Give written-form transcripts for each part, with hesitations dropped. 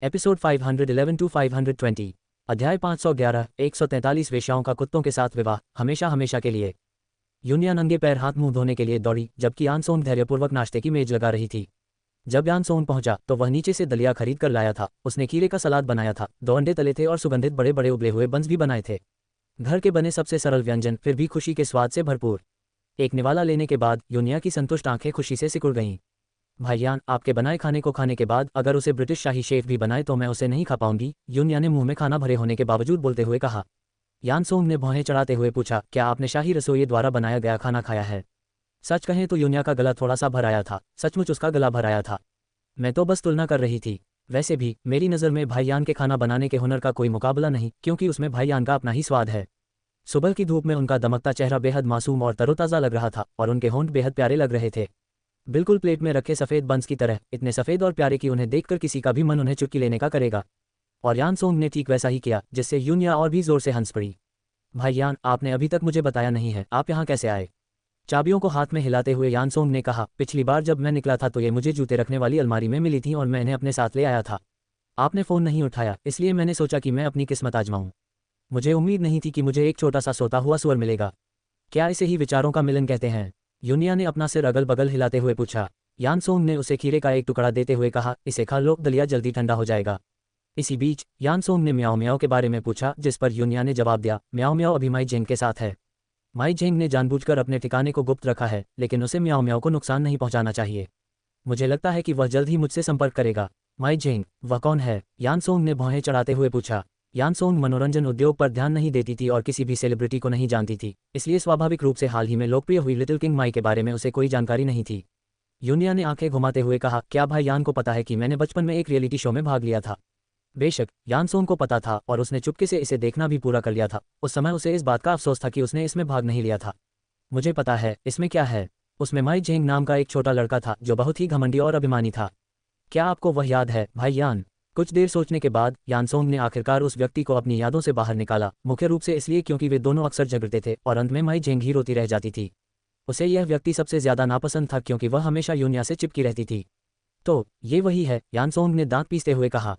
Episode 511 to 520। अध्याय 511 143 वेश्याओं का कुत्तों के साथ विवाह हमेशा हमेशा के लिए। यूनिया नंगे पैर हाथ मुंह धोने के लिए दौड़ी, जबकि यानसोन धैर्यपूर्वक नाश्ते की मेज लगा रही थी। जब यानसोन पहुंचा तो वह नीचे से दलिया खरीद कर लाया था। उसने खीरे का सलाद बनाया था, 2 अंडे तले थे और सुगंधित बड़े बड़े उबले हुए बंस भी बनाए थे। घर के बने सबसे सरल व्यंजन, फिर भी खुशी के स्वाद से भरपूर। एक निवाला लेने के बाद यूनिया की संतुष्ट आंखें खुशी से सिकुड़ गईं। भाईयान, आपके बनाए खाने को खाने के बाद अगर उसे ब्रिटिश शाही शेफ भी बनाए तो मैं उसे नहीं खा पाऊंगी, यूनिया ने मुंह में खाना भरे होने के बावजूद बोलते हुए कहा। यानसोंग ने भौहें चढ़ाते हुए पूछा, क्या आपने शाही रसोई द्वारा बनाया गया खाना खाया है? सच कहें तो यूनिया का गला थोड़ा सा भर आया था। सचमुच उसका गला भर आया था। मैं तो बस तुलना कर रही थी। वैसे भी मेरी नज़र में भाईयान के खाना बनाने के हुनर का कोई मुकाबला नहीं, क्योंकि उसमें भाईयान का अपना ही स्वाद है। सुबह की धूप में उनका दमकता चेहरा बेहद मासूम और तरोताज़ा लग रहा था और उनके होंठ बेहद प्यारे लग रहे थे, बिल्कुल प्लेट में रखे सफ़ेद बंस की तरह, इतने सफ़ेद और प्यारे कि उन्हें देखकर किसी का भी मन उन्हें चुटकी लेने का करेगा। और यानसोंग ने ठीक वैसा ही किया, जिससे यूनिया और भी जोर से हंस पड़ी। भाईयान, आपने अभी तक मुझे बताया नहीं है, आप यहाँ कैसे आए? चाबियों को हाथ में हिलाते हुए यानसोंग ने कहा, पिछली बार जब मैं निकला था तो ये मुझे जूते रखने वाली अलमारी में मिली थी और मैं इन्हें अपने साथ ले आया था। आपने फ़ोन नहीं उठाया, इसलिए मैंने सोचा कि मैं अपनी किस्मत आजमाऊं। मुझे उम्मीद नहीं थी कि मुझे एक छोटा सा सोता हुआ सुअर मिलेगा। क्या इसे ही विचारों का मिलन कहते हैं? यूनिया ने अपना सिर अगल बगल हिलाते हुए पूछा। यानसोंग ने उसे खीरे का एक टुकड़ा देते हुए कहा, इसे खा लो, दलिया जल्दी ठंडा हो जाएगा। इसी बीच यानसोंग ने म्याओ म्याओ के बारे में पूछा, जिस पर यूनिया ने जवाब दिया, म्याओ म्याओ अभी माई जेंग के साथ है। माई जेंग ने जानबूझकर अपने ठिकाने को गुप्त रखा है, लेकिन उसे म्याओ म्याओ को नुकसान नहीं पहुंचाना चाहिए। मुझे लगता है कि वह जल्द ही मुझसे संपर्क करेगा। माई जेंग, वह कौन है? यानसोंग ने भौहें चढ़ाते हुए पूछा। यानसोंग मनोरंजन उद्योग पर ध्यान नहीं देती थी और किसी भी सेलिब्रिटी को नहीं जानती थी, इसलिए स्वाभाविक रूप से हाल ही में लोकप्रिय हुई लिटिल किंग माई के बारे में उसे कोई जानकारी नहीं थी। यूनिया ने आंखें घुमाते हुए कहा, क्या भाईयान को पता है कि मैंने बचपन में एक रियलिटी शो में भाग लिया था? बेशक यानसोंग को पता था और उसने चुपके से इसे देखना भी पूरा कर लिया था। उस समय उसे इस बात का अफसोस था कि उसने इसमें भाग नहीं लिया था। मुझे पता है इसमें क्या है। उसमें माई जेंग नाम का एक छोटा लड़का था जो बहुत ही घमंडी और अभिमानी था। क्या आपको वह याद है भाईयान? कुछ देर सोचने के बाद यानसोंग ने आखिरकार उस व्यक्ति को अपनी यादों से बाहर निकाला, मुख्य रूप से इसलिए क्योंकि वे दोनों अक्सर झगड़ते थे और अंत में माई जेंग ही रोती रह जाती थी। उसे यह व्यक्ति सबसे ज्यादा नापसंद था क्योंकि वह हमेशा यूनिया से चिपकी रहती थी। तो ये वही है? यानसोंग ने दांत पीसते हुए कहा।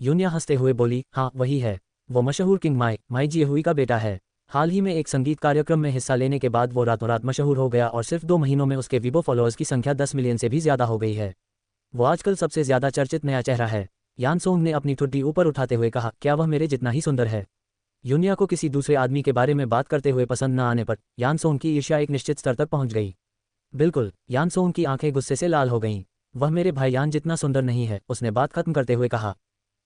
यूनिया हंसते हुए बोली, हाँ वही है। वो मशहूर किंग माई जिएहुई का बेटा है। हाल ही में एक संगीत कार्यक्रम में हिस्सा लेने के बाद वो रातों रात मशहूर हो गया और सिर्फ 2 महीनों में उसके वीबो फॉलोअर्स की संख्या 10 मिलियन से भी ज्यादा हो गई है। वो आजकल सबसे ज्यादा चर्चित नया चेहरा है। यानसोंग ने अपनी ठुड्डी ऊपर उठाते हुए कहा, क्या वह मेरे जितना ही सुंदर है? यूनिया को किसी दूसरे आदमी के बारे में बात करते हुए पसंद न आने पर यानसोंग की ईर्ष्या एक निश्चित स्तर तक पहुंच गई। बिल्कुल, यानसोंग की आंखें गुस्से से लाल हो गईं। वह मेरे भाईयान जितना सुंदर नहीं है, उसने बात खत्म करते हुए कहा।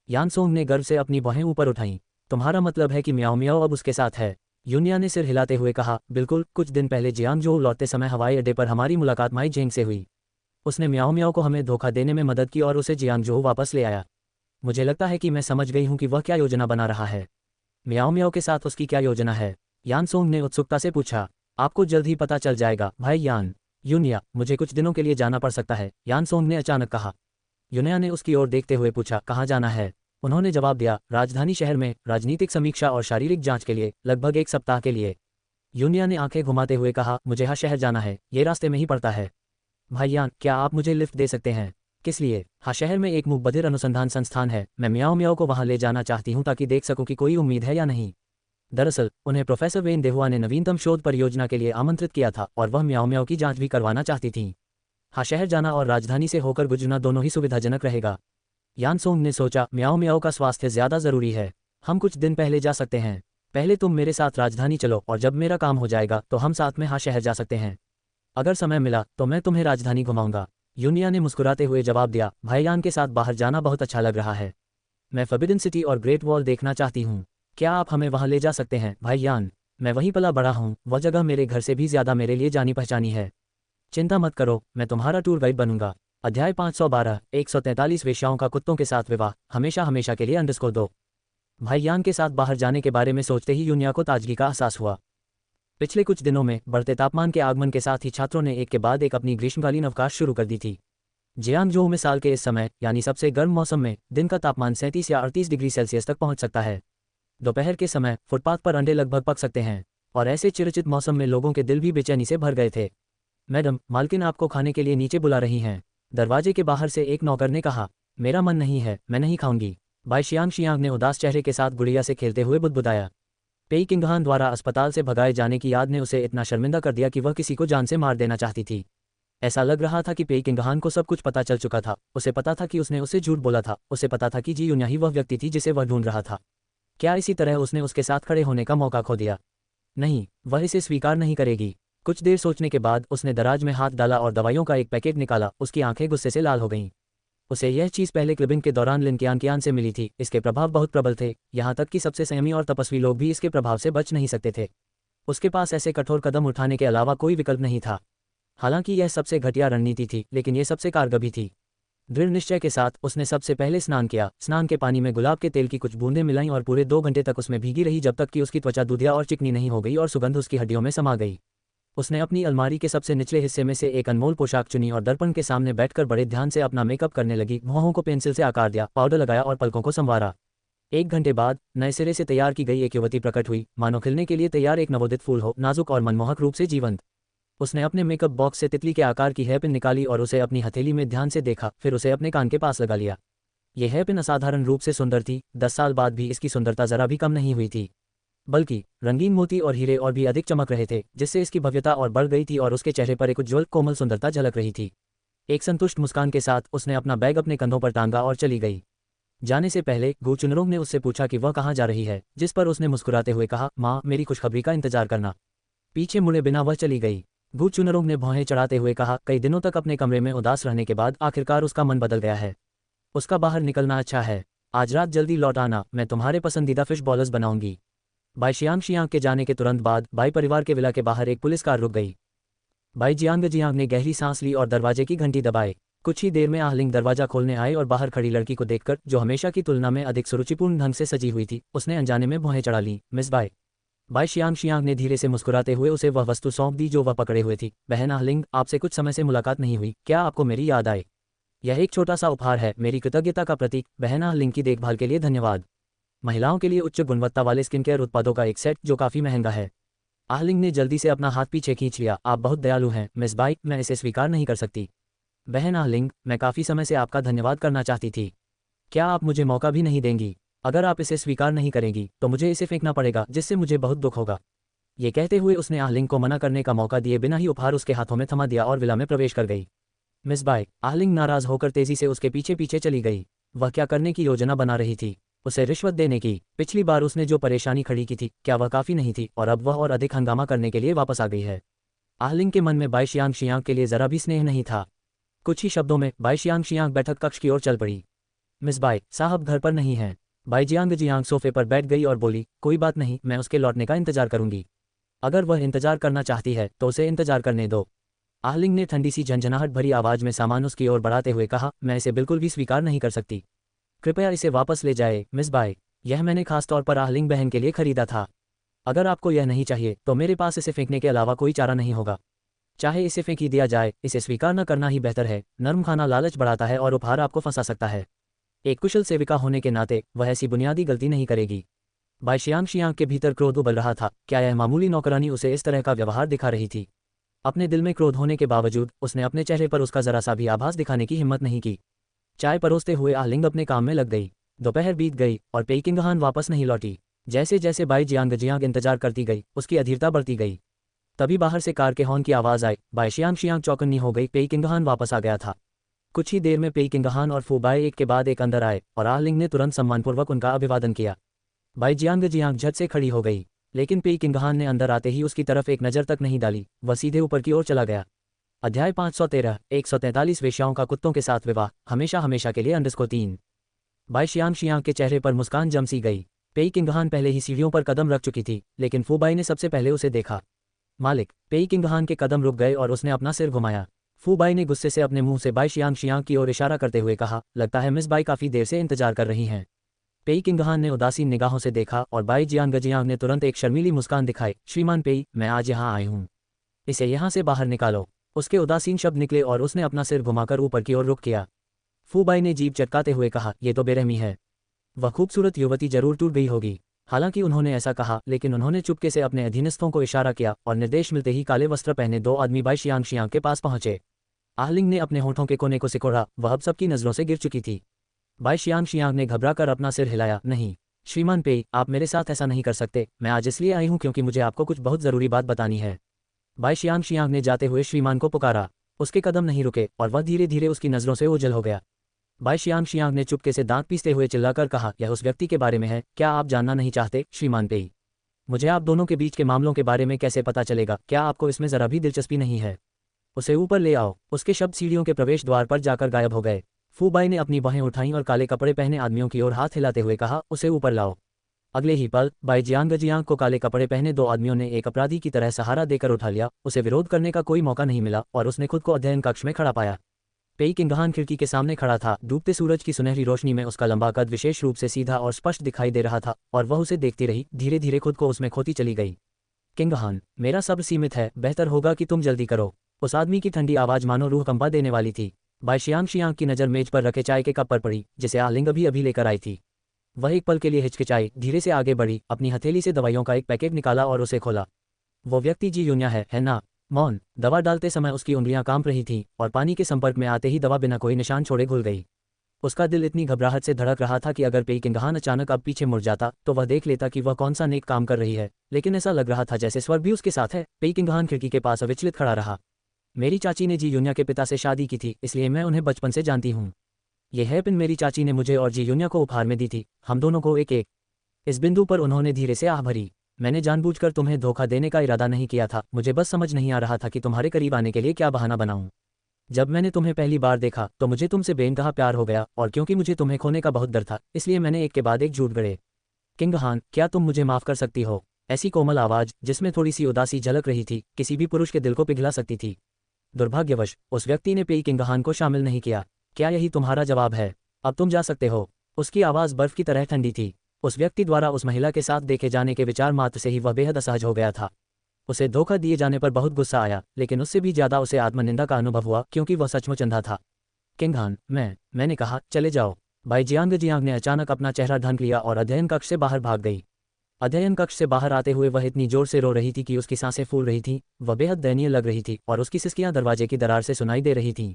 यानसोंग ने गर्व से अपनी बाहें ऊपर उठाईं। तुम्हारा मतलब है कि म्याओ म्याओ अब उसके साथ है? यूनिया ने सिर हिलाते हुए कहा, बिल्कुल। कुछ दिन पहले जियांगजोऊ लौटते समय हवाई अड्डे पर हमारी मुलाकात माई जेंग से हुई। उसने म्याओ म्याओ को हमें धोखा देने में मदद की और उसे जियांगजोऊ वापस ले आया। मुझे लगता है कि मैं समझ गई हूँ कि वह क्या योजना बना रहा है। म्याओ म्याओ के साथ उसकी क्या योजना है? यानसोंग ने उत्सुकता से पूछा। आपको जल्द ही पता चल जाएगा भाईयान। यूनिया, मुझे कुछ दिनों के लिए जाना पड़ सकता है, यानसोंग ने अचानक कहा। यूनिया ने उसकी ओर देखते हुए पूछा, कहाँ जाना है? उन्होंने जवाब दिया, राजधानी शहर में राजनीतिक समीक्षा और शारीरिक जांच के लिए, लगभग 1 सप्ताह के लिए। यूनिया ने आंखें घुमाते हुए कहा, मुझे हाँ शहर जाना है, ये रास्ते में ही पड़ता है। भाईयान, क्या आप मुझे लिफ्ट दे सकते हैं? किस लिए? हाँ, शहर में एक मुख बधिर अनुसंधान संस्थान है, मैं म्याओ म्याओ को वहाँ ले जाना चाहती हूँ ताकि देख सकूँ कि कोई उम्मीद है या नहीं। दरअसल उन्हें प्रोफेसर वेन देहुआ ने नवीनतम शोध परियोजना के लिए आमंत्रित किया था और वह म्याओ म्याओ की जांच भी करवाना चाहती थीं। हाँ, शहर जाना और राजधानी से होकर गुजरना दोनों ही सुविधाजनक रहेगा। यानसोंग ने सोचा, म्याओ म्याओ का स्वास्थ्य ज्यादा जरूरी है। हम कुछ दिन पहले जा सकते हैं। पहले तुम मेरे साथ राजधानी चलो और जब मेरा काम हो जाएगा तो हम साथ में हाँ शहर जा सकते हैं। अगर समय मिला तो मैं तुम्हें राजधानी घुमाऊंगा। यूनिया ने मुस्कुराते हुए जवाब दिया, भाईयान के साथ बाहर जाना बहुत अच्छा लग रहा है। मैं फॉरबिडन सिटी और ग्रेट वॉल देखना चाहती हूँ। क्या आप हमें वहाँ ले जा सकते हैं भाईयान? मैं वहीं पला बड़ा हूँ, वह जगह मेरे घर से भी ज्यादा मेरे लिए जानी पहचानी है। चिंता मत करो, मैं तुम्हारा टूर गाइड बनूंगा। अध्याय 512 143 वेश्याओं का कुत्तों के साथ विवाह हमेशा हमेशा के लिए _2। भाईयान के साथ बाहर जाने के बारे में सोचते ही यूनिया को ताजगी का एहसास हुआ। पिछले कुछ दिनों में बढ़ते तापमान के आगमन के साथ ही छात्रों ने एक के बाद एक अपनी ग्रीष्मकालीन अवकाश शुरू कर दी थी। जियांगजोऊ में साल के इस समय यानी सबसे गर्म मौसम में दिन का तापमान 37 या 38 डिग्री सेल्सियस तक पहुंच सकता है। दोपहर के समय फुटपाथ पर अंडे लगभग पक सकते हैं और ऐसे चिरचित मौसम में लोगों के दिल भी बेचैनी से भर गए थे। मैडम, मालकिन आपको खाने के लिए नीचे बुला रही हैं, दरवाजे के बाहर से एक नौकर ने कहा। मेरा मन नहीं है, मैं नहीं खाऊंगी। बाई शियांग शियांग ने उदास चेहरे के साथ गुड़िया से खेलते हुए बुदबुदाया। पेई किंगहान द्वारा अस्पताल से भगाए जाने की याद ने उसे इतना शर्मिंदा कर दिया कि वह किसी को जान से मार देना चाहती थी। ऐसा लग रहा था कि पेई किंगहान को सब कुछ पता चल चुका था। उसे पता था कि उसने उसे झूठ बोला था। उसे पता था कि जी यून्या ही वह व्यक्ति थी जिसे वह ढूंढ रहा था। क्या इसी तरह उसने उसके साथ खड़े होने का मौका खो दिया? नहीं, वह इसे स्वीकार नहीं करेगी। कुछ देर सोचने के बाद उसने दराज में हाथ डाला और दवाइयों का एक पैकेट निकाला। उसकी आंखें गुस्से से लाल हो गईं। उसे यह चीज़ पहले क्लिबिंग के दौरान लिनकियान से मिली थी। इसके प्रभाव बहुत प्रबल थे, यहाँ तक कि सबसे संयमी और तपस्वी लोग भी इसके प्रभाव से बच नहीं सकते थे। उसके पास ऐसे कठोर कदम उठाने के अलावा कोई विकल्प नहीं था। हालांकि यह सबसे घटिया रणनीति थी, लेकिन यह सबसे कारगर भी थी। दृढ़ निश्चय के साथ उसने सबसे पहले स्नान किया। स्नान के पानी में गुलाब के तेल की कुछ बूंदें मिलाईं और पूरे 2 घंटे तक उसमें भीगी रही, जब तक कि उसकी त्वचा दूधिया और चिकनी नहीं हो गई और सुगंध उसकी हड्डियों में समा गई। उसने अपनी अलमारी के सबसे निचले हिस्से में से एक अनमोल पोशाक चुनी और दर्पण के सामने बैठकर बड़े ध्यान से अपना मेकअप करने लगी। भौहों को पेंसिल से आकार दिया, पाउडर लगाया और पलकों को संवारा। 1 घंटे बाद नए सिरे से तैयार की गई एक युवती प्रकट हुई, मानो खिलने के लिए तैयार एक नवोदित फूल हो, नाजुक और मनमोहक रूप से जीवंत। उसने अपने मेकअप बॉक्स से तितली के आकार की हेयरपिन निकाली और उसे अपनी हथेली में ध्यान से देखा, फिर उसे अपने कान के पास लगा लिया। यह हेयरपिन असाधारण रूप से सुंदर थी। 10 साल बाद भी इसकी सुंदरता जरा भी कम नहीं हुई थी, बल्कि रंगीन मोती और हीरे और भी अधिक चमक रहे थे, जिससे इसकी भव्यता और बढ़ गई थी और उसके चेहरे पर एक उज्ज्वल कोमल सुंदरता झलक रही थी। एक संतुष्ट मुस्कान के साथ उसने अपना बैग अपने कंधों पर टांगा और चली गई। जाने से पहले गु चुनरोंग ने उससे पूछा कि वह कहाँ जा रही है, जिस पर उसने मुस्कुराते हुए कहा, माँ, मेरी खुशखबरी का इंतजार करना। पीछे मुड़े बिना वह चली गई। गु चुनरोंग ने भौहें चढ़ाते हुए कहा, कई दिनों तक अपने कमरे में उदास रहने के बाद आखिरकार उसका मन बदल गया है। उसका बाहर निकलना अच्छा है। आज रात जल्दी लौट आना, मैं तुम्हारे पसंदीदा फिश बॉलर्स बनाऊंगी। बाई शियांग शियांग के जाने के तुरंत बाद बाई परिवार के विला के बाहर एक पुलिस कार रुक गई। बाई जियांग जियांग ने गहरी सांस ली और दरवाजे की घंटी दबाई। कुछ ही देर में आहलिंग दरवाजा खोलने आए और बाहर खड़ी लड़की को देखकर, जो हमेशा की तुलना में अधिक सुरुचिपूर्ण ढंग से सजी हुई थी, उसने अनजाने में भौहें चढ़ा ली। Miss Bai. Bai Xiang Xiang ने धीरे से मुस्कुराते हुए उसे वह वस्तु सौंप दी जो वह पकड़े हुए थी। बहन आहलिंग, आपसे कुछ समय से मुलाकात नहीं हुई, क्या आपको मेरी याद आए? यह एक छोटा सा उपहार है, मेरी कृतज्ञता का प्रतीक। बहन आहलिंग की देखभाल के लिए धन्यवाद। महिलाओं के लिए उच्च गुणवत्ता वाले स्किन केयर उत्पादों का एक सेट जो काफ़ी महंगा है। आहलिंग ने जल्दी से अपना हाथ पीछे खींच लिया। आप बहुत दयालु हैं मिस बाई, मैं इसे स्वीकार नहीं कर सकती। बहन आहलिंग, मैं काफ़ी समय से आपका धन्यवाद करना चाहती थी। क्या आप मुझे मौका भी नहीं देंगी? अगर आप इसे स्वीकार नहीं करेंगी तो मुझे इसे फेंकना पड़ेगा, जिससे मुझे बहुत दुख होगा। ये कहते हुए उसने आहलिंग को मना करने का मौका दिए बिना ही उपहार उसके हाथों में थमा दिया और विला में प्रवेश कर गई। Miss by. आहलिंग नाराज होकर तेजी से उसके पीछे पीछे चली गई। वह क्या करने की योजना बना रही थी? उसे रिश्वत देने की। पिछली बार उसने जो परेशानी खड़ी की थी, क्या वह काफ़ी नहीं थी? और अब वह और अधिक हंगामा करने के लिए वापस आ गई है। आहलिंग के मन में बाई शियांग शियांग के लिए जरा भी स्नेह नहीं था। कुछ ही शब्दों में बाई शियांग शियांग बैठक कक्ष की ओर चल पड़ी। मिस बाई साहब घर पर नहीं हैं। बाई जियांग जियांग सोफे पर बैठ गई और बोली, कोई बात नहीं, मैं उसके लौटने का इंतजार करूंगी। अगर वह इंतजार करना चाहती है तो उसे इंतजार करने दो। आहलिंग ने ठंडी सी झंझनाहट भरी आवाज में सामान उसकी ओर बढ़ाते हुए कहा, मैं इसे बिल्कुल भी स्वीकार नहीं कर सकती। कृपया इसे वापस ले जाए मिस बाई। यह मैंने खास तौर पर आहलिंग बहन के लिए खरीदा था। अगर आपको यह नहीं चाहिए तो मेरे पास इसे फेंकने के अलावा कोई चारा नहीं होगा। चाहे इसे फेंक ही दिया जाए, इसे स्वीकार न करना ही बेहतर है। नर्म खाना लालच बढ़ाता है और उपहार आपको फंसा सकता है। एक कुशल सेविका होने के नाते वह ऐसी बुनियादी गलती नहीं करेगी। बाई शियांग शियांग के भीतर क्रोध उबल रहा था। क्या यह मामूली नौकरानी उसे इस तरह का व्यवहार दिखा रही थी? अपने दिल में क्रोध होने के बावजूद उसने अपने चेहरे पर उसका जरा सा भी आभास दिखाने की हिम्मत नहीं की। चाय परोसते हुए आहलिंग अपने काम में लग गई। दोपहर बीत गई और पेई किंगहान वापस नहीं लौटी। जैसे जैसे बाई जियांग जियांग इंतजार करती गई, उसकी अधीरता बढ़ती गई। तभी बाहर से कार के हॉर्न की आवाज़ आई। बाई शियांग शियांग चौकन्नी हो गई। पेई किंगहान वापस आ गया था। कुछ ही देर में पेई किंगहान और फू बाई एक के बाद एक अंदर आए और आहलिंग ने तुरंत सम्मानपूर्वक उनका अभिवादन किया। बाई जियांग जियांग झट से खड़ी हो गई, लेकिन पेई किंगहान ने अंदर आते ही उसकी तरफ एक नज़र तक नहीं डाली। वह सीधे ऊपर की ओर चला गया। अध्याय 513 143 वेश्याओं का कुत्तों के साथ विवाह, हमेशा हमेशा के लिए _3। बाई शियांग शियांग के चेहरे पर मुस्कान जम सी गई। पेई किंगहान पहले ही सीढ़ियों पर कदम रख चुकी थी, लेकिन फू बाई ने सबसे पहले उसे देखा। मालिक। पेई किंगहान के कदम रुक गए और उसने अपना सिर घुमाया। फू बाई ने गुस्से से अपने मुंह से बाई शियांग शियांग की ओर इशारा करते हुए कहा, लगता है मिस बाई काफ़ी देर से इंतजार कर रही हैं। पेई किंगहान ने उदासीन निगाहों से देखा और बाई जियांग जियांग ने तुरंत एक शर्मीली मुस्कान दिखाई। श्रीमान पेई, मैं आज यहाँ आई हूँ। इसे यहाँ से बाहर निकालो। उसके उदासीन शब्द निकले और उसने अपना सिर घुमाकर ऊपर की ओर रुख किया। फू बाई ने जीभ चटकाते हुए कहा, यह तो बेरहमी है। वह खूबसूरत युवती जरूर टूट गई होगी। हालांकि उन्होंने ऐसा कहा, लेकिन उन्होंने चुपके से अपने अधीनस्थों को इशारा किया और निर्देश मिलते ही काले वस्त्र पहने 2 आदमी बाई शियांग शियांग के पास पहुंचे। आहलिंग ने अपने होठों के कोने को सिकोड़ा। वह अब सबकी नज़रों से गिर चुकी थी। बाई शियांग शियांग ने घबराकर अपना सिर हिलाया। नहीं श्रीमान पेई, आप मेरे साथ ऐसा नहीं कर सकते। मैं आज इसलिए आई हूँ क्योंकि मुझे आपको कुछ बहुत ज़रूरी बात बतानी है। बाई शियांग शियांग ने जाते हुए श्रीमान को पुकारा। उसके कदम नहीं रुके और वह धीरे धीरे उसकी नज़रों से ओझल हो गया। बाई शियांग शियांग ने चुपके से दांत पीसते हुए चिल्लाकर कहा, यह उस व्यक्ति के बारे में है, क्या आप जानना नहीं चाहते श्रीमान पेई? मुझे आप दोनों के बीच के मामलों के बारे में कैसे पता चलेगा? क्या आपको इसमें ज़रा भी दिलचस्पी नहीं है? उसे ऊपर ले आओ। उसके शब्द सीढ़ियों के प्रवेश द्वार पर जाकर गायब हो गए। फूबाई ने अपनी बाहें उठाईं और काले कपड़े पहने आदमियों की ओर हाथ हिलाते हुए कहा, उसे ऊपर लाओ। अगले ही पल बाई जियांग को काले कपड़े पहने दो आदमियों ने एक अपराधी की तरह सहारा देकर उठा लिया। उसे विरोध करने का कोई मौका नहीं मिला और उसने खुद को अध्ययन कक्ष में खड़ा पाया। पेई किंगहान खिड़की के सामने खड़ा था। डूबते सूरज की सुनहरी रोशनी में उसका लंबा कद विशेष रूप से सीधा और स्पष्ट दिखाई दे रहा था और वह उसे देखती रही, धीरे धीरे खुद को उसमें खोती चली गई। किंगहान, मेरा सब्र सीमित है, बेहतर होगा कि तुम जल्दी करो। उस आदमी की ठंडी आवाज मानो रूह कंपा देने वाली थी। बाई शियांग शियांग की नज़र मेज पर रखे चाय के कप पर पड़ी, जिसे आलिंग अभी अभी लेकर आई थी। वह एक पल के लिए हिचकिचाई, धीरे से आगे बढ़ी, अपनी हथेली से दवाइयों का एक पैकेट निकाला और उसे खोला। वो व्यक्ति जी यून्या है ना? मौन। दवा डालते समय उसकी उंगलियां कांप रही थीं और पानी के संपर्क में आते ही दवा बिना कोई निशान छोड़े घुल गई। उसका दिल इतनी घबराहट से धड़क रहा था कि अगर पेई किंगहान अचानक अब पीछे मुड़ जाता तो वह देख लेता कि वह कौन सा नेक काम कर रही है, लेकिन ऐसा लग रहा था जैसे स्वर्ग भी उसके साथ है। पेई किंगहान खिड़की के पास अविचलित खड़ा रहा। मेरी चाची ने जी यून्या के पिता से शादी की थी, इसलिए मैं उन्हें बचपन से जानती हूँ। ये है पिन मेरी चाची ने मुझे और जी यून्या को उपहार में दी थी, हम दोनों को एक एक। इस बिंदु पर उन्होंने धीरे से आह भरी। मैंने जानबूझकर तुम्हें धोखा देने का इरादा नहीं किया था, मुझे बस समझ नहीं आ रहा था कि तुम्हारे करीब आने के लिए क्या बहाना बनाऊं। जब मैंने तुम्हें पहली बार देखा तो मुझे तुमसे बेइंतहा प्यार हो गया और क्योंकि मुझे तुम्हें खोने का बहुत डर था, इसलिए मैंने एक के बाद एक झूठ गढ़े। किंगहान, क्या तुम मुझे माफ कर सकती हो? ऐसी कोमल आवाज जिसमें थोड़ी सी उदासी झलक रही थी, किसी भी पुरुष के दिल को पिघला सकती थी। दुर्भाग्यवश उस व्यक्ति ने पेई किंगहान को शामिल नहीं किया। क्या यही तुम्हारा जवाब है? अब तुम जा सकते हो। उसकी आवाज़ बर्फ की तरह ठंडी थी। उस व्यक्ति द्वारा उस महिला के साथ देखे जाने के विचार मात्र से ही वह बेहद असहज हो गया था। उसे धोखा दिए जाने पर बहुत गुस्सा आया, लेकिन उससे भी ज्यादा उसे आत्मनिंदा का अनुभव हुआ क्योंकि वह सचमुच अंधा था। किंगहान, मैंने कहा चले जाओ। बाई जियांग ने अचानक अपना चेहरा ढंक लिया और अध्ययन कक्ष से बाहर भाग गई। अध्ययन कक्ष से बाहर आते हुए वह इतनी जोर से रो रही थी कि उसकी सांसें फूल रही थीं। वह बेहद दयनीय लग रही थी और उसकी सिसकियां दरवाजे की दरार से सुनाई दे रही थीं।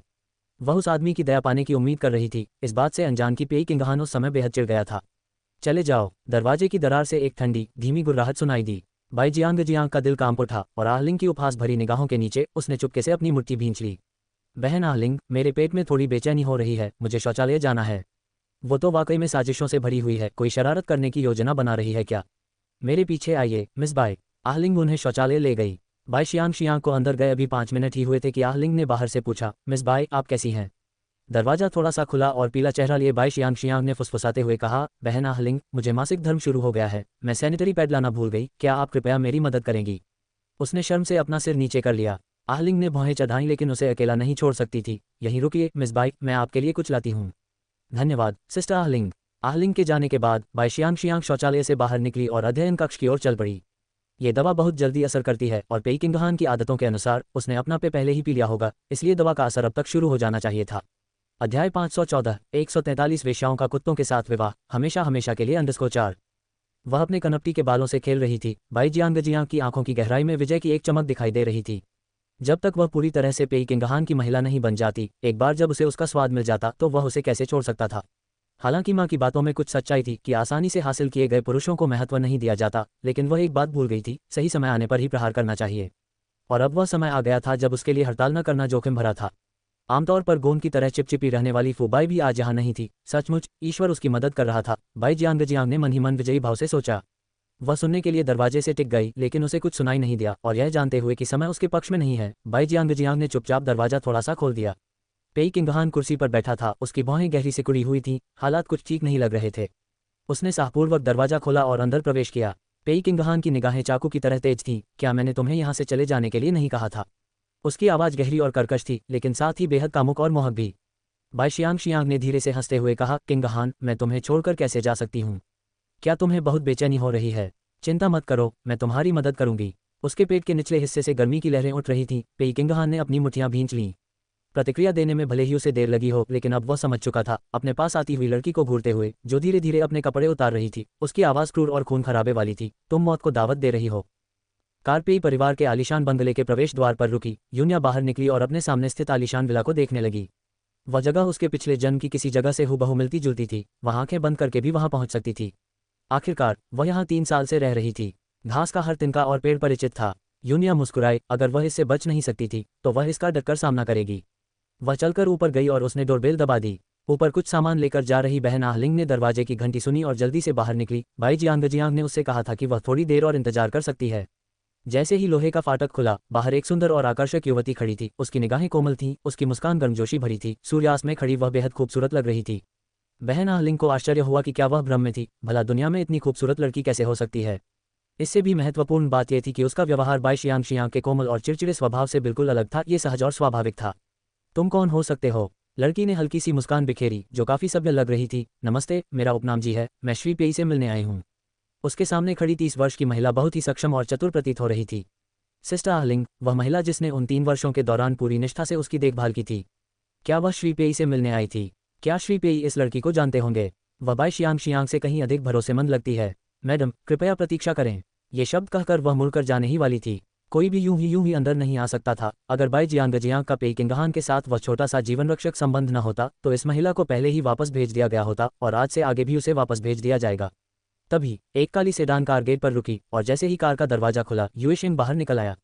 वह उस आदमी की दया पाने की उम्मीद कर रही थी, इस बात से अनजान की पेई किंगहान उस समय बेहद चिढ़ गया था। चले जाओ। दरवाजे की दरार से एक ठंडी धीमी गुर्राहट सुनाई दी। बाई जियांग का दिल कांप उठा और आहलिंग की उपहास भरी निगाहों के नीचे उसने चुपके से अपनी मुट्ठी भींच ली। बहन आहलिंग, मेरे पेट में थोड़ी बेचैनी हो रही है, मुझे शौचालय जाना है। वो तो वाकई में साजिशों से भरी हुई है, कोई शरारत करने की योजना बना रही है क्या? मेरे पीछे आइए मिस बाई। आहलिंग उन्हें शौचालय ले गई। बाई शियांग को अंदर गए अभी 5 मिनट ही हुए थे कि आहलिंग ने बाहर से पूछा, मिस बाई आप कैसी हैं? दरवाजा थोड़ा सा खुला और पीला चेहरा लिए बाई शियांग ने फुसफुसाते हुए कहा, बहन आहलिंग, मुझे मासिक धर्म शुरू हो गया है, मैं सैनिटरी पैड लाना भूल गई, क्या आप कृपया मेरी मदद करेंगी? उसने शर्म से अपना सिर नीचे कर लिया। आहलिंग ने भौहें चढ़ाईं लेकिन उसे अकेला नहीं छोड़ सकती थी। यहीं रुकिए मिस बाई, मैं आपके लिए कुछ लाती हूँ। धन्यवाद सिस्टर आहलिंग। आहलिंग के जाने के बाद बाई शियांग शौचालय से बाहर निकली और अध्ययन कक्ष की ओर चल पड़ी। ये दवा बहुत जल्दी असर करती है और पेई किंगहान की आदतों के अनुसार उसने अपना पे पहले ही पी लिया होगा, इसलिए दवा का असर अब तक शुरू हो जाना चाहिए था। अध्याय 514 143 वेश्याओं का कुत्तों के साथ विवाह, हमेशा हमेशा के लिए _4। वह अपने कनपटी के बालों से खेल रही थी। बाई जियांग की आंखों की गहराई में विजय की एक चमक दिखाई दे रही थी। जब तक वह पूरी तरह से पेई किंगहान की महिला नहीं बन जाती, एक बार जब उसे उसका स्वाद मिल जाता तो वह उसे कैसे छोड़ सकता था। हालांकि माँ की बातों में कुछ सच्चाई थी कि आसानी से हासिल किए गए पुरुषों को महत्व नहीं दिया जाता, लेकिन वह एक बात भूल गई थी, सही समय आने पर ही प्रहार करना चाहिए। और अब वह समय आ गया था जब उसके लिए हड़ताल न करना जोखिम भरा था। आमतौर पर गोंद की तरह चिपचिपी रहने वाली फूबाई भी आज यहाँ नहीं थी। सचमुच ईश्वर उसकी मदद कर रहा था, बाई जियांग ने मन ही मन विजयी भाव से सोचा। वह सुनने के लिए दरवाजे से टिक गई, लेकिन उसे कुछ सुनाई नहीं दिया और यह जानते हुए कि समय उसके पक्ष में नहीं है, बाई जियांग ने चुपचाप दरवाजा थोड़ा सा खोल दिया। पेई किंगहान कुर्सी पर बैठा था, उसकी भौहें गहरी से कुड़ी हुई थीं, हालात कुछ ठीक नहीं लग रहे थे। उसने साहपूर्वक दरवाजा खोला और अंदर प्रवेश किया। पेई किंगहान की निगाहें चाकू की तरह तेज थीं। क्या मैंने तुम्हें यहाँ से चले जाने के लिए नहीं कहा था? उसकी आवाज़ गहरी और कर्कश थी, लेकिन साथ ही बेहद कामुक और मोहक भी। बाई शियांग ने धीरे से हंसते हुए कहा, किंगहान, मैं तुम्हें छोड़कर कैसे जा सकती हूँ? क्या तुम्हें बहुत बेचैनी हो रही है? चिंता मत करो, मैं तुम्हारी मदद करूंगी। उसके पेट के निचले हिस्से से गर्मी की लहरें उठ रही थीं। पेई किंगहान ने अपनी मुठियां भींच लीं। प्रतिक्रिया देने में भले ही उसे देर लगी हो, लेकिन अब वह समझ चुका था। अपने पास आती हुई लड़की को घूरते हुए, जो धीरे धीरे अपने कपड़े उतार रही थी, उसकी आवाज़ क्रूर और खून खराबे वाली थी, तुम मौत को दावत दे रही हो। कार पेई परिवार के आलीशान बंगले के प्रवेश द्वार पर रुकी। यून्या बाहर निकली और अपने सामने स्थित आलीशान विला को देखने लगी। वह जगह उसके पिछले जन्म की किसी जगह से हूबहू मिलती जुलती थी, वह आंखें बंद करके भी वहां पहुंच सकती थी। आखिरकार वह यहाँ 3 साल से रह रही थी। घास का हर तिनका और पेड़ परिचित था। यूनिया मुस्कुराई, अगर वह इससे बच नहीं सकती थी तो वह इसका डटकर सामना करेगी। वह चलकर ऊपर गई और उसने डोरबेल दबा दी। ऊपर कुछ सामान लेकर जा रही बहन आहलिंग ने दरवाजे की घंटी सुनी और जल्दी से बाहर निकली। भाई जियांग ने उससे कहा था कि वह थोड़ी देर और इंतजार कर सकती है। जैसे ही लोहे का फाटक खुला, बाहर एक सुंदर और आकर्षक युवती खड़ी थी। उसकी निगाहें कोमल थीं, उसकी मुस्कान गर्मजोशी भरी थी। सूर्यास्त में खड़ी वह बेहद खूबसूरत लग रही थी। बहन आहलिंग को आश्चर्य हुआ कि क्या वह भ्रम में थी। भला दुनिया में इतनी खूबसूरत लड़की कैसे हो सकती है। इससे भी महत्वपूर्ण बात यह थी कि उसका व्यवहार बाई शियांग के कोमल और चिड़चिड़े स्वभाव से बिल्कुल अलग था। ये सहज और स्वाभाविक था। तुम कौन हो सकते हो? लड़की ने हल्की सी मुस्कान बिखेरी जो काफी सभ्य लग रही थी। नमस्ते, मेरा उपनाम जी है, मैं श्री पेई से मिलने आई हूँ। उसके सामने खड़ी 30 वर्ष की महिला बहुत ही सक्षम और चतुर प्रतीत हो रही थी। सिस्टर आहलिंग, वह महिला जिसने उन 3 वर्षों के दौरान पूरी निष्ठा से उसकी देखभाल की थी। क्या वह श्री पेई से मिलने आई थी? क्या श्री पेई इस लड़की को जानते होंगे? वह बाई शियांग से कहीं अधिक भरोसेमंद लगती है। मैडम, कृपया प्रतीक्षा करें। ये शब्द कहकर वह मुड़कर जाने ही वाली थी। कोई भी यूं ही अंदर नहीं आ सकता था। अगर बाई जियांग का पेई किंगहान के साथ वह छोटा सा जीवन रक्षक संबंध न होता तो इस महिला को पहले ही वापस भेज दिया गया होता और आज से आगे भी उसे वापस भेज दिया जाएगा। तभी एक काली सेडान कार गेट पर रुकी और जैसे ही कार का दरवाजा खुला, युएशिंग बाहर निकल आया।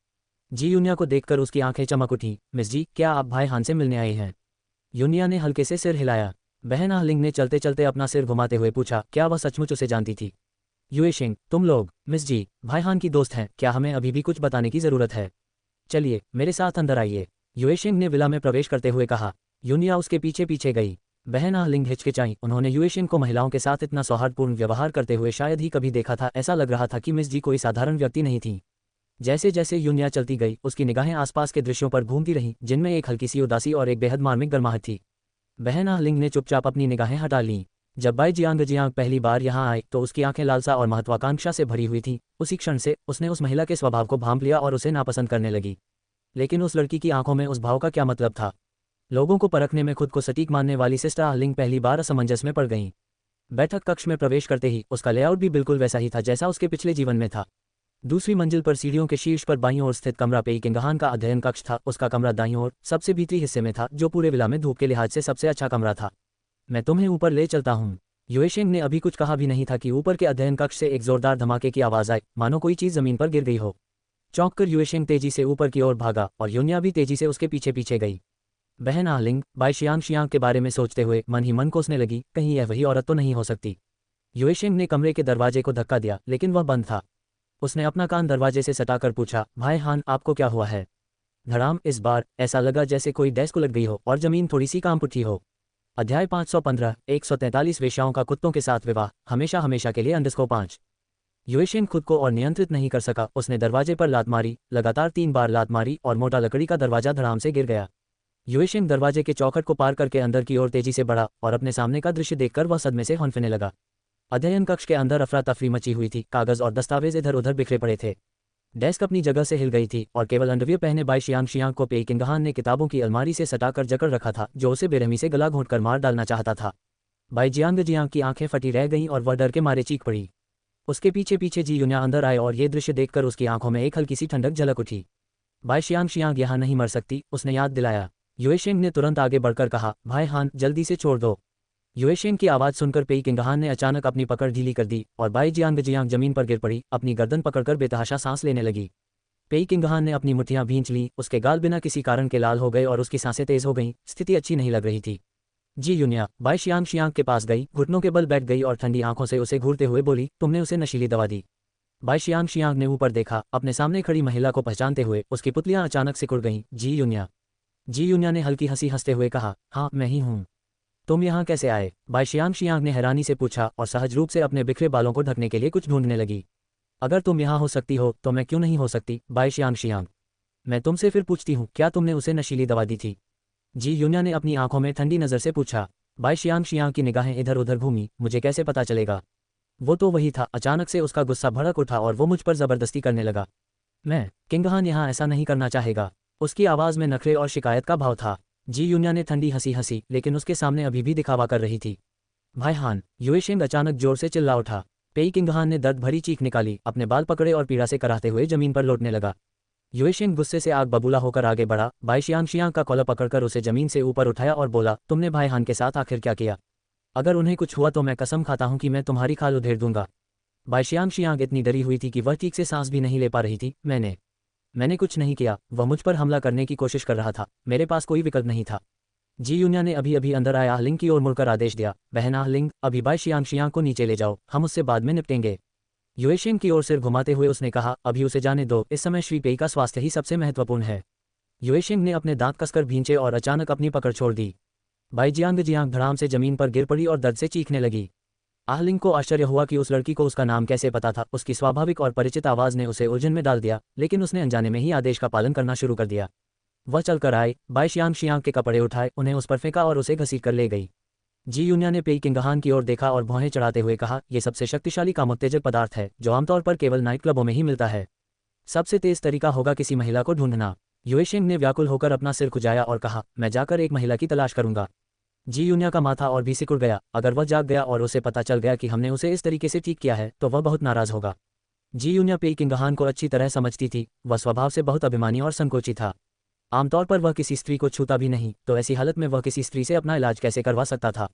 जी यूनिया को देखकर उसकी आंखें चमक उठीं। मिस जी, क्या आप भाई हान से मिलने आए हैं? यूनिया ने हल्के से सिर हिलाया। बहन आहलिंग ने चलते चलते अपना सिर घुमाते हुए पूछा, क्या वह सचमुच उसे जानती थी? युएशिंग, तुम लोग? मिस जी, भाई हान की दोस्त हैं, क्या हमें अभी भी कुछ बताने की जरूरत है? चलिए मेरे साथ अंदर आइए, युएशिंग ने विला में प्रवेश करते हुए कहा। यूनिया उसके पीछे पीछे गई। बहन आहलिंग हिचकिचाई। उन्होंने युएशिंग को महिलाओं के साथ इतना सौहार्दपूर्ण व्यवहार करते हुए शायद ही कभी देखा था। ऐसा लग रहा था कि मिस जी कोई साधारण व्यक्ति नहीं थी। जैसे जैसे यूनिया चलती गई, उसकी निगाहें आसपास के दृश्यों पर घूमती रहीं, जिनमें एक हल्की सी उदासी और एक बेहद मार्मिक गर्माहट थी। बहन आहलिंग ने चुपचाप अपनी निगाहें हटा लीं। जब बाई जियांग पहली बार यहाँ आए तो उसकी आंखें लालसा और महत्वाकांक्षा से भरी हुई थीं। उसी क्षण से उसने उस महिला के स्वभाव को भांप लिया और उसे नापसंद करने लगी। लेकिन उस लड़की की आंखों में उस भाव का क्या मतलब था? लोगों को परखने में खुद को सटीक मानने वाली सिस्टर आहलिंग पहली बार असमंजस में पड़ गईं। बैठक कक्ष में प्रवेश करते ही उसका लेआउट भी बिल्कुल वैसा ही था जैसा उसके पिछले जीवन में था। दूसरी मंजिल पर सीढ़ियों के शीर्ष पर बाईं ओर स्थित कमरा पेई किंगहान का अध्ययन कक्ष था। उसका कमरा दाईं ओर सबसे भीतरी हिस्से में था, जो पूरे विला में धूप के लिहाज से सबसे अच्छा कमरा था। मैं तुम्हें ऊपर ले चलता हूँ। युएशिंग ने अभी कुछ कहा भी नहीं था कि ऊपर के अध्ययन कक्ष से एक जोरदार धमाके की आवाज आई, मानो कोई चीज जमीन पर गिर गई हो। चौंककर युएशिंग तेजी से ऊपर की ओर भागा और यूनिया भी तेजी से उसके पीछे पीछे गई। बहन आहलिंग बाई शियांग के बारे में सोचते हुए मन ही मन कोसने लगी, कहीं यह वही औरत तो नहीं हो सकती। युएशिंग ने कमरे के दरवाजे को धक्का दिया, लेकिन वह बंद था। उसने अपना कान दरवाजे से सटाकर पूछा, भाई हान, आपको क्या हुआ है? धड़ाम। इस बार ऐसा लगा जैसे कोई डेस्क उलट गई हो और जमीन थोड़ी सी कांप उठी हो। अध्याय 515, 143 वेश्याओं का कुत्तों के साथ विवाह, हमेशा हमेशा के लिए _5। युएशिंग खुद को और नियंत्रित नहीं कर सका। उसने दरवाजे पर लात मारी, लगातार 3 बार लात मारी और मोटा लकड़ी का दरवाजा धड़ाम से गिर गया। युएशिंग दरवाजे के चौखट को पार करके अंदर की ओर तेजी से बढ़ा और अपने सामने का दृश्य देखकर वह सदमे से हौंफने लगा। अध्ययन कक्ष के अंदर अफरा तफरी मची हुई थी। कागज और दस्तावेज इधर उधर बिखरे पड़े थे। डेस्क अपनी जगह से हिल गई थी और केवल अंडरवियर पहने बाई शियांग को पेई किंगहान ने किताबों की अलमारी से सटाकर जकड़ रखा था, जो उसे बेरहमी से गला घोंटकर मार डालना चाहता था। बाई जियांग की आंखें फटी रह गईं और वह डर के मारे चीख पड़ी। उसके पीछे पीछे जी यूनिया अंदर आए और ये दृश्य देखकर उसकी आंखों में एक हल्की सी ठंडक झलक उठी। बाई शियांग यहाँ नहीं मर सकती, उसने याद दिलाया। युएशिंग ने तुरंत आगे बढ़कर कहा, भाई हान, जल्दी से छोड़ दो। युएशिंग की आवाज़ सुनकर पेई किंगहान ने अचानक अपनी पकड़ ढीली कर दी और बाई जियांग जमीन पर गिर पड़ी, अपनी गर्दन पकड़कर बेतहाशा सांस लेने लगी। पेई किंगहान ने अपनी मुट्ठियां भींच लीं, उसके गाल बिना किसी कारण के लाल हो गए और उसकी सांसें तेज हो गईं। स्थिति अच्छी नहीं लग रही थी। जी यूनिया बाई शियांग के पास गई, घुटनों के बल बैठ गई और ठंडी आंखों से उसे घूरते हुए बोली, तुमने उसे नशीली दवा दी? बाई शियांग ने ऊपर देखा, अपने सामने खड़ी महिला को पहचानते हुए उसकी पुतलियां अचानक सिकुड़ गईं। जी यूनिया ने हल्की हंसी हंसते हुए कहा, हाँ मैं ही हूँ। तुम यहाँ कैसे आए? बाई शियांग ने हैरानी से पूछा और सहज रूप से अपने बिखरे बालों को ढकने के लिए कुछ ढूंढने लगी। अगर तुम यहाँ हो सकती हो तो मैं क्यों नहीं हो सकती? बाई शियांग, मैं तुमसे फिर पूछती हूँ, क्या तुमने उसे नशीली दवा दी थी? जी यूनिया ने अपनी आंखों में ठंडी नज़र से पूछा। बाई शियांग की निगाहें इधर उधर घूमी। मुझे कैसे पता चलेगा? वो तो वही था। अचानक से उसका गुस्सा भड़क उठा और वो मुझ पर जबरदस्ती करने लगा। मैं किंगहान यहाँ ऐसा नहीं करना चाहेगा। उसकी आवाज़ में नखरे और शिकायत का भाव था। जी यूनिया ने ठंडी हंसी हंसी, लेकिन उसके सामने अभी भी दिखावा कर रही थी। भाई हान, युएशिंग अचानक जोर से चिल्ला उठा। पेई किंगहान ने दर्द भरी चीख निकाली, अपने बाल पकड़े और पीड़ा से कराहते हुए जमीन पर लौटने लगा। युएशिंग गुस्से से आग बबूला होकर आगे बढ़ा, बाई शियांग का कॉलर पकड़कर उसे जमीन से ऊपर उठाया और बोला, तुमने भाई हान के साथ आखिर क्या किया? अगर उन्हें कुछ हुआ तो मैं कसम खाता हूं कि मैं तुम्हारी खाल उधेड़ दूंगा। बाई शियांग इतनी डरी हुई थी कि वह ठीक से सांस भी नहीं ले पा रही थी। मैंने कुछ नहीं किया, वह मुझ पर हमला करने की कोशिश कर रहा था, मेरे पास कोई विकल्प नहीं था। जी यून्या ने अभी अभी अंदर आया आहलिंग की ओर मुड़कर आदेश दिया, बहन आहलिंग, अभी बाई शियांग को नीचे ले जाओ, हम उससे बाद में निपटेंगे। युएशिंग की ओर सिर घुमाते हुए उसने कहा, अभी उसे जाने दो, इस समय श्री पेई का स्वास्थ्य ही सबसे महत्वपूर्ण है। युएशिंग ने अपने दांत कसकर भींचे और अचानक अपनी पकड़ छोड़ दी। बाई जियांग धड़ाम से जमीन पर गिर पड़ी और दर्द से चीखने लगी। आहलिंग को आश्चर्य हुआ कि उस लड़की को उसका नाम कैसे पता था। उसकी स्वाभाविक और परिचित आवाज ने उसे उलझन में डाल दिया, लेकिन उसने अनजाने में ही आदेश का पालन करना शुरू कर दिया। वह चलकर आई, बाई शियांग के कपड़े उठाए, उन्हें उस पर फेंका और उसे घसीट कर ले गई। जी यून्या ने पेई किंगहान की ओर देखा और भौहें चढ़ाते हुए कहा, यह सबसे शक्तिशाली कामोत्तेजक पदार्थ है जो आमतौर पर केवल नाइट क्लबों में ही मिलता है। सबसे तेज तरीका होगा किसी महिला को ढूंढना। युएशिंग ने व्याकुल होकर अपना सिर खुजाया और कहा, मैं जाकर एक महिला की तलाश करूंगा। जी यून्या का माथा और भी सिकुड़ गया। अगर वह जाग गया और उसे पता चल गया कि हमने उसे इस तरीके से ठीक किया है तो वह बहुत नाराज होगा। जी यून्या पेई किंगहान को अच्छी तरह समझती थी। वह स्वभाव से बहुत अभिमानी और संकोची था। आमतौर पर वह किसी स्त्री को छूता भी नहीं, तो ऐसी हालत में वह किसी स्त्री से अपना इलाज कैसे करवा सकता था?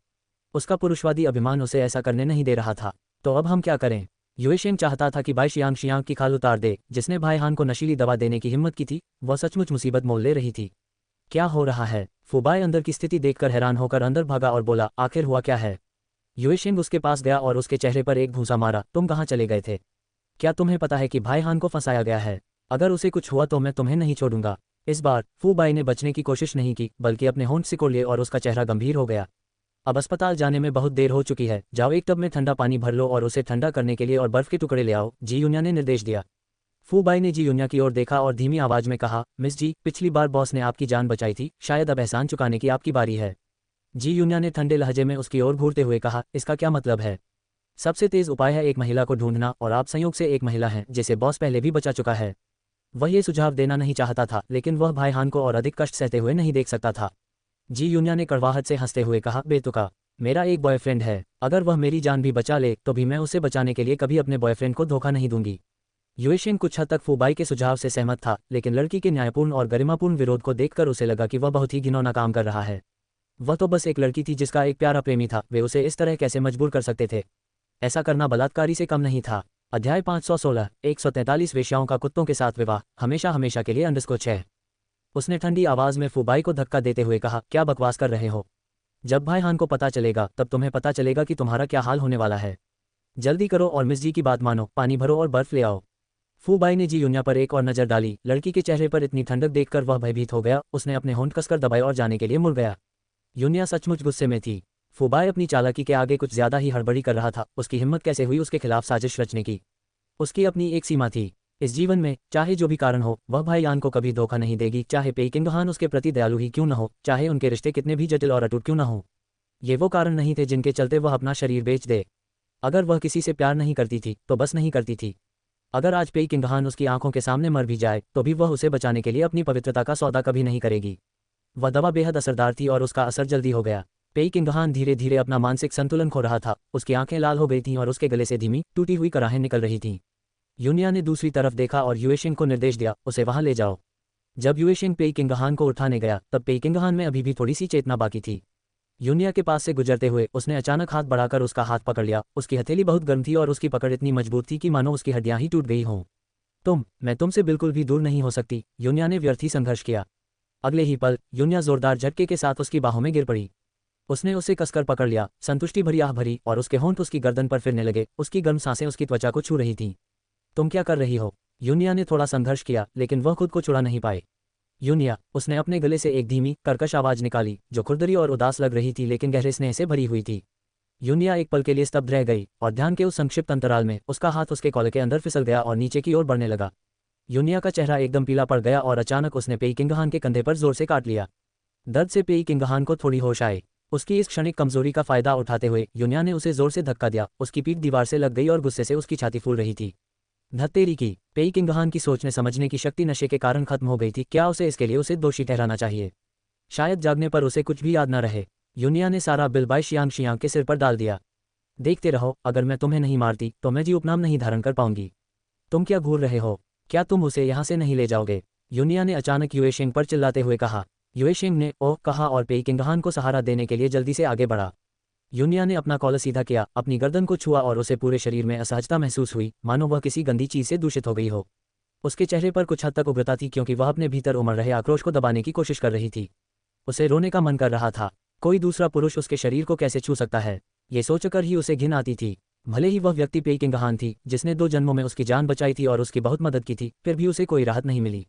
उसका पुरुषवादी अभिमान उसे ऐसा करने नहीं दे रहा था। तो अब हम क्या करें? युएशिंग चाहता था कि बाई शियांग की खाल उतार दे। जिसने भाई हान को नशीली दवा देने की हिम्मत की थी, वह सचमुच मुसीबत मोल ले रही थी। क्या हो रहा है? फुबाई अंदर की स्थिति देखकर हैरान होकर अंदर भागा और बोला, आखिर हुआ क्या है? युएशिंग उसके पास गया और उसके चेहरे पर एक घूंसा मारा, तुम कहाँ चले गए थे? क्या तुम्हें पता है कि भाई हान को फंसाया गया है? अगर उसे कुछ हुआ तो मैं तुम्हें नहीं छोड़ूंगा। इस बार फुबाई ने बचने की कोशिश नहीं की, बल्कि अपने होंठ सिकोड़ लिए और उसका चेहरा गंभीर हो गया। अब अस्पताल जाने में बहुत देर हो चुकी है, जाओ एक टब में ठंडा पानी भर लो और उसे ठंडा करने के लिए और बर्फ के टुकड़े ले आओ, जी यून्या ने निर्देश दिया। फुबाई ने जी यून्या की ओर देखा और धीमी आवाज में कहा, मिस जी, पिछली बार बॉस ने आपकी जान बचाई थी, शायद अब एहसान चुकाने की आपकी बारी है। जी यून्या ने ठंडे लहजे में उसकी ओर घूरते हुए कहा, इसका क्या मतलब है? सबसे तेज उपाय है एक महिला को ढूंढना, और आप संयोग से एक महिला हैं जिसे बॉस पहले भी बचा चुका है। वह ये सुझाव देना नहीं चाहता था, लेकिन वह भाई हान को और अधिक कष्ट सहते हुए नहीं देख सकता था। जी यून्या ने कड़वाहट से हंसते हुए कहा, बेतुका, मेरा एक बॉयफ्रेंड है, अगर वह मेरी जान भी बचा ले तो भी मैं उसे बचाने के लिए कभी अपने बॉयफ्रेंड को धोखा नहीं दूंगी। युएशिंग कुछ हद तक फुबाई के सुझाव से सहमत था, लेकिन लड़की के न्यायपूर्ण और गरिमापूर्ण विरोध को देखकर उसे लगा कि वह बहुत ही घिनौना काम कर रहा है। वह तो बस एक लड़की थी जिसका एक प्यारा प्रेमी था, वे उसे इस तरह कैसे मजबूर कर सकते थे? ऐसा करना बलात्कारी से कम नहीं था। अध्याय 516, 143 वेश्याओं का कुत्तों के साथ विवाह, हमेशा हमेशा के लिए _6। उसने ठंडी आवाज में फुबाई को धक्का देते हुए कहा, क्या बकवास कर रहे हो? जब भाई हान को पता चलेगा तब तुम्हें पता चलेगा कि तुम्हारा क्या हाल होने वाला है। जल्दी करो और मिस जी की बात मानो, पानी भरो और बर्फ ले आओ। फुबाई ने जी यून्या पर एक और नजर डाली। लड़की के चेहरे पर इतनी ठंडक देखकर वह भयभीत हो गया। उसने अपने होंठ कसकर दबाए और जाने के लिए मुड़ गया। यून्या सचमुच गुस्से में थी। फुबाई अपनी चालाकी के आगे कुछ ज्यादा ही हड़बड़ी कर रहा था। उसकी हिम्मत कैसे हुई उसके खिलाफ साजिश रचने की? उसकी अपनी एक सीमा थी। इस जीवन में चाहे जो भी कारण हो, वह भाई यान को कभी धोखा नहीं देगी, चाहे पेई किंगहान उसके प्रति दयालु ही क्यों न हो, चाहे उनके रिश्ते कितने भी जटिल और अटूट क्यों न हो। ये वो कारण नहीं थे जिनके चलते वह अपना शरीर बेच दे। अगर वह किसी से प्यार नहीं करती थी तो बस नहीं करती थी। अगर आज पेई किंगहान उसकी आंखों के सामने मर भी जाए तो भी वह उसे बचाने के लिए अपनी पवित्रता का सौदा कभी नहीं करेगी। वह दवा बेहद असरदार थी और उसका असर जल्दी हो गया। पेई किंगहान धीरे धीरे अपना मानसिक संतुलन खो रहा था। उसकी आंखें लाल हो गई थीं और उसके गले से धीमी टूटी हुई कराहें निकल रही थीं। यूनिया ने दूसरी तरफ देखा और युएशिंग को निर्देश दिया, उसे वहां ले जाओ। जब युएशिंग पेई किंगहान को उठाने गया तब पेई किंगहान में अभी भी थोड़ी सी चेतना बाकी थी। यूनिया के पास से गुजरते हुए उसने अचानक हाथ बढ़ाकर उसका हाथ पकड़ लिया। उसकी हथेली बहुत गर्म थी और उसकी पकड़ इतनी मजबूत थी कि मानो उसकी हड्डियां ही टूट गई हों। मैं तुमसे बिल्कुल भी दूर नहीं हो सकती, यूनिया ने व्यर्थ ही संघर्ष किया। अगले ही पल यूनिया जोरदार झटके के साथ उसकी बाहों में गिर पड़ी। उसने उसे कसकर पकड़ लिया, संतुष्टि भरी आह भरी, और उसके होंठ उसकी गर्दन पर फिरने लगे। उसकी गर्म सांसें उसकी त्वचा को छू रही थीं। तुम क्या कर रही हो? यूनिया ने थोड़ा संघर्ष किया, लेकिन वह खुद को छुड़ा नहीं पाए। यूनिया, उसने अपने गले से एक धीमी कर्कश आवाज निकाली जो खुरदरी और उदास लग रही थी लेकिन गहरे स्नेह से भरी हुई थी। यूनिया एक पल के लिए स्तब्ध रह गई और ध्यान के उस संक्षिप्त अंतराल में उसका हाथ उसके कॉलर के अंदर फिसल गया और नीचे की ओर बढ़ने लगा। यूनिया का चेहरा एकदम पीला पड़ गया और अचानक उसने पेई किंगहान के कंधे पर जोर से काट लिया। दर्द से पेई किंगहान को थोड़ी होश आई। उसकी इस क्षणिक कमजोरी का फायदा उठाते हुए यूनिया ने उसे जोर से धक्का दिया। उसकी पीठ दीवार से लग गई और गुस्से से उसकी छाती फूल रही थी। धत्तेरी की, पेई किंगहान की सोचने समझने की शक्ति नशे के कारण खत्म हो गई थी। क्या उसे इसके लिए उसे दोषी ठहराना चाहिए? शायद जागने पर उसे कुछ भी याद न रहे। यूनिया ने सारा बिल बाई शियांग के सिर पर डाल दिया। देखते रहो, अगर मैं तुम्हें नहीं मारती तो मैं जी उपनाम नहीं धारण कर पाऊंगी। तुम क्या घूर रहे हो? क्या तुम उसे यहाँ से नहीं ले जाओगे? यूनिया ने अचानक युएशेंग पर चिल्लाते हुए कहा। युएशेंग ने ओह कहा और पेई किंगहान को सहारा देने के लिए जल्दी से आगे बढ़ा। यूनिया ने अपना कॉलर सीधा किया, अपनी गर्दन को छुआ और उसे पूरे शरीर में असहजता महसूस हुई, मानो वह किसी गंदी चीज से दूषित हो गई हो। उसके चेहरे पर कुछ हद तक उग्रता थी क्योंकि वह अपने भीतर उमड़ रहे आक्रोश को दबाने की कोशिश कर रही थी। उसे रोने का मन कर रहा था। कोई दूसरा पुरुष उसके शरीर को कैसे छू सकता है, ये सोचकर ही उसे घिन आती थी। भले ही वह व्यक्ति पेई किंगहान थी जिसने 2 जन्मों में उसकी जान बचाई थी और उसकी बहुत मदद की थी, फिर भी उसे कोई राहत नहीं मिली।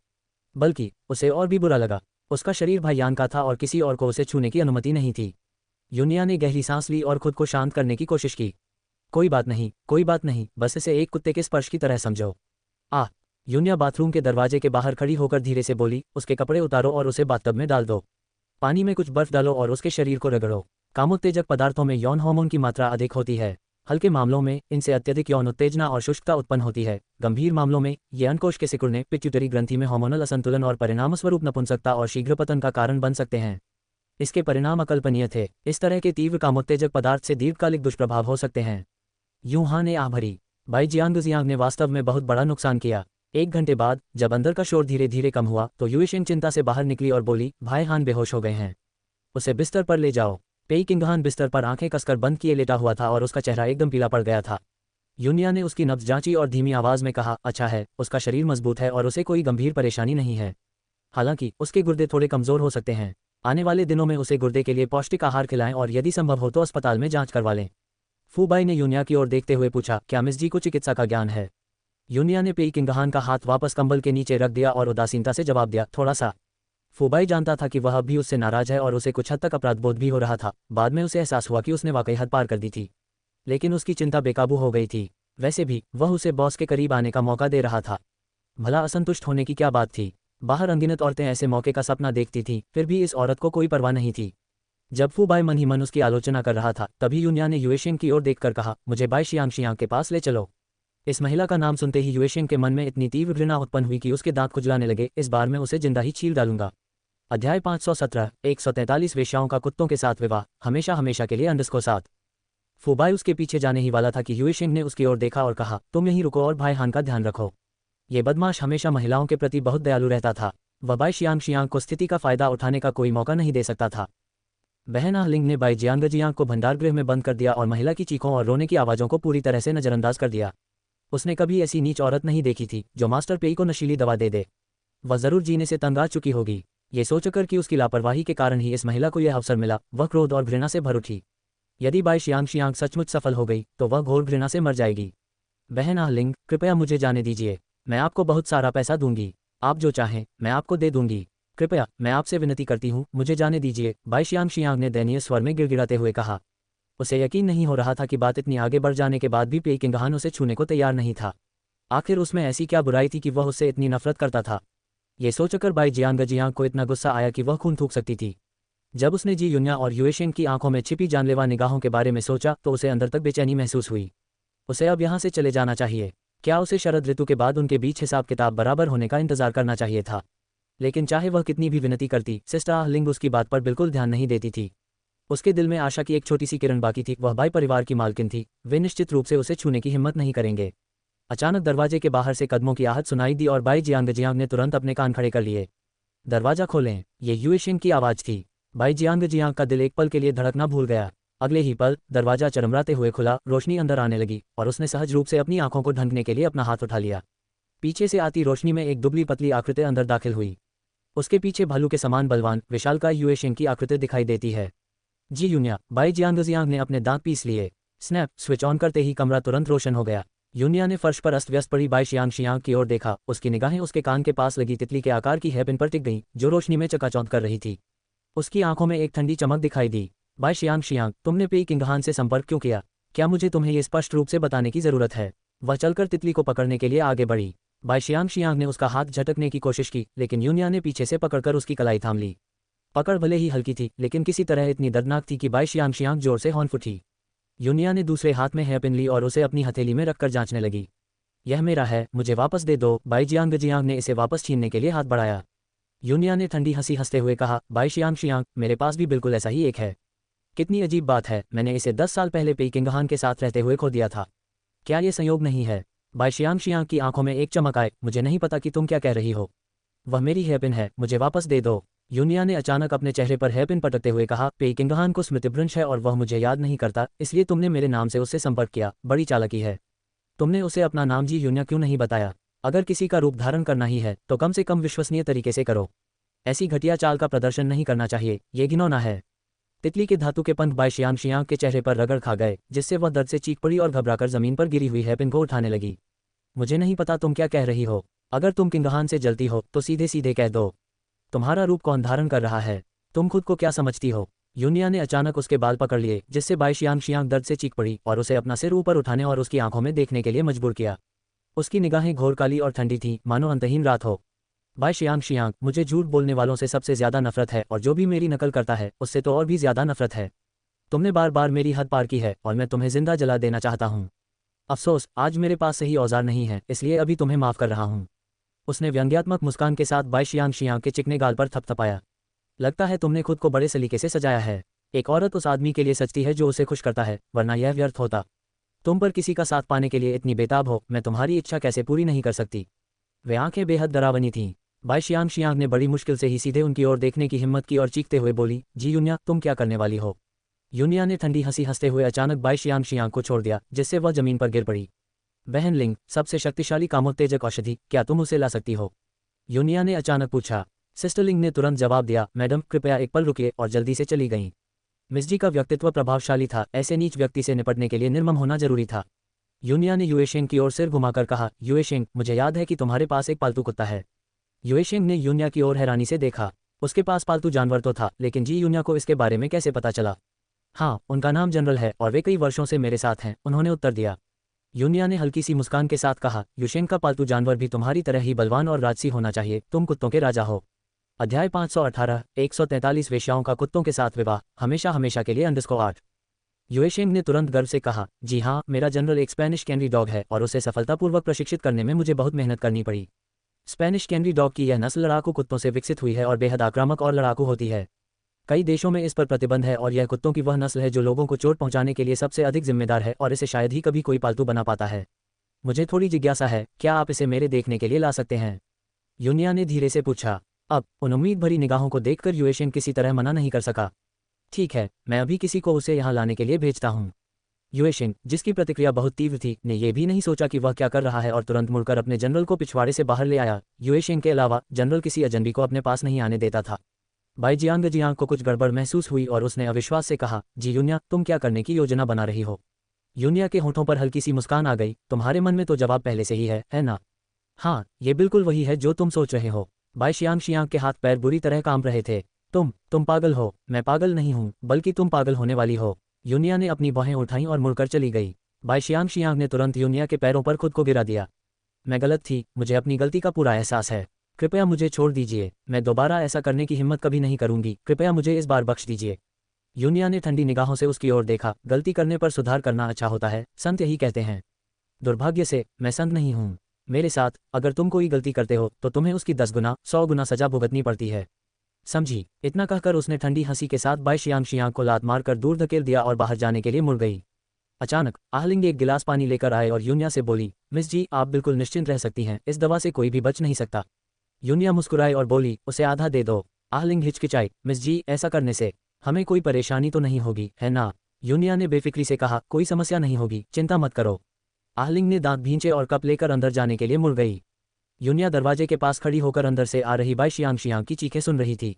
बल्कि उसे और भी बुरा लगा। उसका शरीर भाईयान का था और किसी और को उसे छूने की अनुमति नहीं थी। यूनिया ने गहरी सांस ली और खुद को शांत करने की कोशिश की। कोई बात नहीं, बस इसे एक कुत्ते के स्पर्श की तरह समझो। यूनिया बाथरूम के दरवाजे के बाहर खड़ी होकर धीरे से बोली, उसके कपड़े उतारो और उसे बाथटब में डाल दो। पानी में कुछ बर्फ डालो और उसके शरीर को रगड़ो। कामोत्तेजक पदार्थों में यौन हार्मोन की मात्रा अधिक होती है। हल्के मामलों में इनसे अत्यधिक यौन उत्तेजना और शुष्कता उत्पन्न होती है। गंभीर मामलों में ये अंडकोश के सिकुड़ने, पिट्यूटरी ग्रंथि में हार्मोनल असंतुलन और परिणामस्वरूप नपुंसकता और शीघ्र पतन का कारण बन सकते हैं। इसके परिणाम अकल्पनीय थे। इस तरह के तीव्र कामोत्तेजक पदार्थ से दीर्घकालिक दुष्प्रभाव हो सकते हैं। यूहान ने आह भरी। बाई जियांगजियांग ने वास्तव में बहुत बड़ा नुकसान किया। 1 घंटे बाद जब अंदर का शोर धीरे धीरे कम हुआ तो युएशेंग चिंता से बाहर निकली और बोली, भाई हान बेहोश हो गए हैं, उसे बिस्तर पर ले जाओ। पेई किंगहान बिस्तर पर आंखें कसकर बंद किए लेटा हुआ था और उसका चेहरा एकदम पीला पड़ गया था। यूनिया ने उसकी नब्ज जांची और धीमी आवाज में कहा, अच्छा है, उसका शरीर मजबूत है और उसे कोई गंभीर परेशानी नहीं है। हालांकि उसके गुर्दे थोड़े कमजोर हो सकते हैं। आने वाले दिनों में उसे गुर्दे के लिए पौष्टिक आहार खिलाएं और यदि संभव हो तो अस्पताल में जांच करवा लें। फूबाई ने यूनिया की ओर देखते हुए पूछा, क्या मिस जी को चिकित्सा का ज्ञान है? यूनिया ने पेई किंगहान का हाथ वापस कंबल के नीचे रख दिया और उदासीनता से जवाब दिया, थोड़ा सा। फूबाई जानता था कि वह अब भी उससे नाराज है और उसे कुछ हद तक अपराधबोध भी हो रहा था। बाद में उसे एहसास हुआ कि उसने वाकई हद पार कर दी थी, लेकिन उसकी चिंता बेकाबू हो गई थी। वैसे भी वह उसे बॉस के करीब आने का मौका दे रहा था। भला असंतुष्ट होने की क्या बात थी? बाहर अनगिनत औरतें ऐसे मौके का सपना देखती थीं, फिर भी इस औरत को कोई परवाह नहीं थी। जब फूबाई मन ही मन उसकी आलोचना कर रहा था तभी यूनिया ने युएशेंग की ओर देखकर कहा, मुझे बाई शियांग के पास ले चलो। इस महिला का नाम सुनते ही युएशेंग के मन में इतनी तीव्र घृणा उत्पन्न हुई कि उसके दांत खुजलाने लगे। इस बार मैं उसे जिंदा ही छील डालूंगा। अध्याय 517 143 वेश्याओं का कुत्तों के साथ विवाह, हमेशा हमेशा के लिए _7। फूबाई उसके पीछे जाने ही वाला था कि युएशेंग ने उसकी ओर देखा और कहा, तुम यहीं रुको और भाई हान का ध्यान रखो। ये बदमाश हमेशा महिलाओं के प्रति बहुत दयालु रहता था। वह बाई शियांग को स्थिति का फायदा उठाने का कोई मौका नहीं दे सकता था। बहन आहलिंग ने बाई जियांग को भंडारगृह में बंद कर दिया और महिला की चीखों और रोने की आवाज़ों को पूरी तरह से नजरअंदाज कर दिया। उसने कभी ऐसी नीच औरत नहीं देखी थी जो मास्टर पेई को नशीली दवा दे दे। वह जरूर जीने से तंग आ चुकी होगी। ये सोचकर कि उसकी लापरवाही के कारण ही इस महिला को यह अवसर मिला, वह क्रोध और घृणा से भर उठी। यदि बाई शियांग सचमुच सफल हो गई तो वह घोर घृणा से मर जाएगी। बहन आहलिंग, कृपया मुझे जाने दीजिए। मैं आपको बहुत सारा पैसा दूंगी। आप जो चाहें मैं आपको दे दूंगी। कृपया मैं आपसे विनती करती हूँ, मुझे जाने दीजिए, बाई शियांग ने दयनीय स्वर में गिड़गिड़ाते हुए कहा। उसे यकीन नहीं हो रहा था कि बात इतनी आगे बढ़ जाने के बाद भी पेई किंगहान उसे छूने को तैयार नहीं था। आखिर उसमें ऐसी क्या बुराई थी कि वह उससे इतनी नफरत करता था? ये सोचकर बाई जियांग को इतना गुस्सा आया कि वह खून थूक सकती थी। जब उसने जी यूनिया और युएशेंग की आंखों में छिपी जानलेवा निगाहों के बारे में सोचा तो उसे अंदर तक बेचैनी महसूस हुई। उसे अब यहाँ से चले जाना चाहिए। क्या उसे शरद ऋतु के बाद उनके बीच हिसाब किताब बराबर होने का इंतजार करना चाहिए था? लेकिन चाहे वह कितनी भी विनती करती, सिस्टर आहलिंग उसकी बात पर बिल्कुल ध्यान नहीं देती थी। उसके दिल में आशा की एक छोटी सी किरण बाकी थी। वह बाई परिवार की मालकिन थी, वे निश्चित रूप से उसे छूने की हिम्मत नहीं करेंगे। अचानक दरवाजे के बाहर से कदमों की आहट सुनाई दी और बाई जियांग ने तुरंत अपने कान खड़े कर लिए। दरवाजा खोलें, ये युएशेंग की आवाज़ थी। बाई जियांग का दिल एक पल के लिए धड़कना भूल गया। अगले ही पल दरवाजा चरमराते हुए खुला, रोशनी अंदर आने लगी और उसने सहज रूप से अपनी आंखों को ढंकने के लिए अपना हाथ उठा लिया। पीछे से आती रोशनी में एक दुबली पतली आकृति अंदर दाखिल हुई। उसके पीछे भालू के समान बलवान विशालकाय युएशेंग की आकृति दिखाई देती है। जी यूनिया, बाई जियांग ने अपने दांत पीस लिए। स्नैप, स्विच ऑन करते ही कमरा तुरंत रोशन हो गया। यूनिया ने फर्श पर अस्त व्यस्त पड़ी बाई शियांग की ओर देखा। उसकी निगाहें उसके कान के पास लगी तितली के आकार की हेयरपिन पर टिक गईं, जो रोशनी में चकाचौंध कर रही थी। उसकी आंखों में एक ठंडी चमक दिखाई दी। बाई शियांग, तुमने पेई किंगहान से संपर्क क्यों किया? क्या मुझे तुम्हें ये स्पष्ट रूप से बताने की जरूरत है? वह चलकर तितली को पकड़ने के लिए आगे बढ़ी। बाई शियांग ने उसका हाथ झटकने की कोशिश की, लेकिन यूनिया ने पीछे से पकड़कर उसकी कलाई थाम ली। पकड़ भले ही हल्की थी, लेकिन किसी तरह इतनी दर्दनाक थी कि बाई शियांग जोर से हौंफ उठी। यूनिया ने दूसरे हाथ में हेयरपिन ली और उसे अपनी हथेली में रखकर जांचने लगी। यह मेरा है, मुझे वापस दे दो। बाई जियांग ने इसे वापस छीनने के लिए हाथ बढ़ाया। यूनिया ने ठंडी हंसी हंसते हुए कहा, बाई शियांग, मेरे पास भी बिल्कुल ऐसा ही एक है। कितनी अजीब बात है, मैंने इसे 10 साल पहले पेई किंगहान के साथ रहते हुए खो दिया था। क्या ये संयोग नहीं है? बाई शियांग की आंखों में एक चमक आए। मुझे नहीं पता कि तुम क्या कह रही हो। वह मेरी हेयरपिन है, मुझे वापस दे दो। यूनिया ने अचानक अपने चेहरे पर हेयरपिन पटकते हुए कहा, पे किंगहान को स्मृतिभ्रंश है और वह मुझे याद नहीं करता, इसलिए तुमने मेरे नाम से उससे संपर्क किया। बड़ी चालाकी है। तुमने उसे अपना नाम जी यूनिया क्यों नहीं बताया? अगर किसी का रूप धारण करना ही है तो कम से कम विश्वसनीय तरीके से करो। ऐसी घटिया चाल का प्रदर्शन नहीं करना चाहिए, ये घिनौना है। तितली के धातु के पंख बाई शियांग शियांग के चेहरे पर रगड़ खा गए, जिससे वह दर्द से चीख पड़ी और घबराकर जमीन पर गिरी हुई हेयरपिन को उठाने लगी। मुझे नहीं पता तुम क्या कह रही हो। अगर तुम किंगहान से जलती हो तो सीधे सीधे कह दो। तुम्हारा रूप कौन धारण कर रहा है? तुम खुद को क्या समझती हो? यूनिया ने अचानक उसके बाल पकड़ लिए, जिससे बाई शियांग शियांग दर्द से चीख पड़ी और उसे अपना सिर ऊपर उठाने और उसकी आंखों में देखने के लिए मजबूर किया। उसकी निगाहें घोर काली और ठंडी थीं, मानो अंतहीन रात हो। बाई शियांग शियांग, मुझे झूठ बोलने वालों से सबसे ज्यादा नफरत है और जो भी मेरी नकल करता है उससे तो और भी ज्यादा नफरत है। तुमने बार बार मेरी हद पार की है और मैं तुम्हें जिंदा जला देना चाहता हूँ। अफसोस, आज मेरे पास सही औजार नहीं है, इसलिए अभी तुम्हें माफ कर रहा हूँ। उसने व्यंग्यात्मक मुस्कान के साथ बाई शियांग शियांग के चिकने गाल पर थपथपाया। लगता है तुमने खुद को बड़े सलीके से सजाया है। एक औरत उस आदमी के लिए सजती है जो उसे खुश करता है, वरना यह व्यर्थ होता। तुम पर किसी का साथ पाने के लिए इतनी बेताब हो, मैं तुम्हारी इच्छा कैसे पूरी नहीं कर सकती? वे आंखें बेहद डरावनी थीं। बाई शियांग शियांग ने बड़ी मुश्किल से ही सीधे उनकी ओर देखने की हिम्मत की और चीखते हुए बोली, जी यूनिया, तुम क्या करने वाली हो? यूनिया ने ठंडी हंसी हंसते हुए अचानक बाई शियांग शियांग को छोड़ दिया, जिससे वह जमीन पर गिर पड़ी। बहन लिंग, सबसे शक्तिशाली कामोत्तेजक औषधि, क्या तुम उसे ला सकती हो? यूनिया ने अचानक पूछा। सिस्टर लिंग ने तुरंत जवाब दिया, मैडम कृपया एक पल रुकिए, और जल्दी से चली गईं। मिस जी का व्यक्तित्व प्रभावशाली था, ऐसे नीच व्यक्ति से निपटने के लिए निर्मम होना जरूरी था। यूनिया ने युएशेंग की ओर सिर घुमाकर कहा, युएशेंग, मुझे याद है कि तुम्हारे पास एक पालतू कुत्ता है। युएशेंग ने यूनिया की ओर हैरानी से देखा। उसके पास पालतू जानवर तो था, लेकिन जी यूनिया को इसके बारे में कैसे पता चला? हाँ, उनका नाम जनरल है और वे कई वर्षों से मेरे साथ हैं, उन्होंने उत्तर दिया। यूनिया ने हल्की सी मुस्कान के साथ कहा, युशेंग का पालतू जानवर भी तुम्हारी तरह ही बलवान और राजसी होना चाहिए, तुम कुत्तों के राजा हो। अध्याय 518, 143 वेश्याओं का कुत्तों के साथ विवाह, हमेशा हमेशा के लिए _8। युएशेंग ने तुरंत गर्व से कहा, जी हाँ, मेरा जनरल एक स्पेनिश कैनरी डॉग है और उसे सफलतापूर्वक प्रशिक्षित करने में मुझे बहुत मेहनत करनी पड़ी। स्पेनिश कैनरी डॉग की यह नस्ल लड़ाकू कुत्तों से विकसित हुई है और बेहद आक्रामक और लड़ाकू होती है। कई देशों में इस पर प्रतिबंध है और यह कुत्तों की वह नस्ल है जो लोगों को चोट पहुंचाने के लिए सबसे अधिक जिम्मेदार है और इसे शायद ही कभी कोई पालतू बना पाता है। मुझे थोड़ी जिज्ञासा है, क्या आप इसे मेरे देखने के लिए ला सकते हैं? यूनिया ने धीरे से पूछा। अब उन उम्मीद भरी निगाहों को देखकर युएशेंग किसी तरह मना नहीं कर सका। ठीक है, मैं अभी किसी को उसे यहाँ लाने के लिए भेजता हूँ। युएशेंग, जिसकी प्रतिक्रिया बहुत तीव्र थी, ने यह भी नहीं सोचा कि वह क्या कर रहा है और तुरंत मुड़कर अपने जनरल को पिछवाड़े से बाहर ले आया। युएशेंग के अलावा जनरल किसी अजनबी को अपने पास नहीं आने देता था। बाई जियांग जियांग को कुछ गड़बड़ महसूस हुई और उसने अविश्वास से कहा, जी यूनिया, तुम क्या करने की योजना बना रही हो? यूनिया के होठों पर हल्की सी मुस्कान आ गई, तुम्हारे मन में तो जवाब पहले से ही है ना? हाँ, ये बिल्कुल वही है जो तुम सोच रहे हो। बाई शियांग शियांग के हाथ पैर बुरी तरह काम रहे थे। तुम पागल हो। मैं पागल नहीं हूँ, बल्कि तुम पागल होने वाली हो। यूनिया ने अपनी बाहें उठाईं और मुड़कर चली गई। बाई शियांग शियांग ने तुरंत यूनिया के पैरों पर खुद को गिरा दिया। मैं गलत थी, मुझे अपनी गलती का पूरा एहसास है। कृपया मुझे छोड़ दीजिए, मैं दोबारा ऐसा करने की हिम्मत कभी नहीं करूंगी, कृपया मुझे इस बार बख्श दीजिए। यूनिया ने ठंडी निगाहों से उसकी ओर देखा। गलती करने पर सुधार करना अच्छा होता है, संत यही कहते हैं। दुर्भाग्य से मैं संत नहीं हूँ। मेरे साथ अगर तुम कोई गलती करते हो तो तुम्हें उसकी 10 गुना 100 गुना सजा भुगतनी पड़ती है, समझी? इतना कहकर उसने ठंडी हंसी के साथ बाई शियांग शियांग को लात मारकर दूर धकेल दिया और बाहर जाने के लिए मुड़ गई। अचानक आहलिंग एक गिलास पानी लेकर आए और यूनिया से बोली, मिस जी, आप बिल्कुल निश्चिंत रह सकती हैं, इस दवा से कोई भी बच नहीं सकता। यूनिया मुस्कुराई और बोली, उसे आधा दे दो। आहलिंग हिचकिचाई, मिस जी, ऐसा करने से हमें कोई परेशानी तो नहीं होगी, है ना? यूनिया ने बेफिक्री से कहा, कोई समस्या नहीं होगी, चिंता मत करो। आहलिंग ने दांत भींचे और कप लेकर अंदर जाने के लिए मुड़ गई। यूनिया दरवाजे के पास खड़ी होकर अंदर से आ रही बाई शियांग शियांग की चीखें सुन रही थी।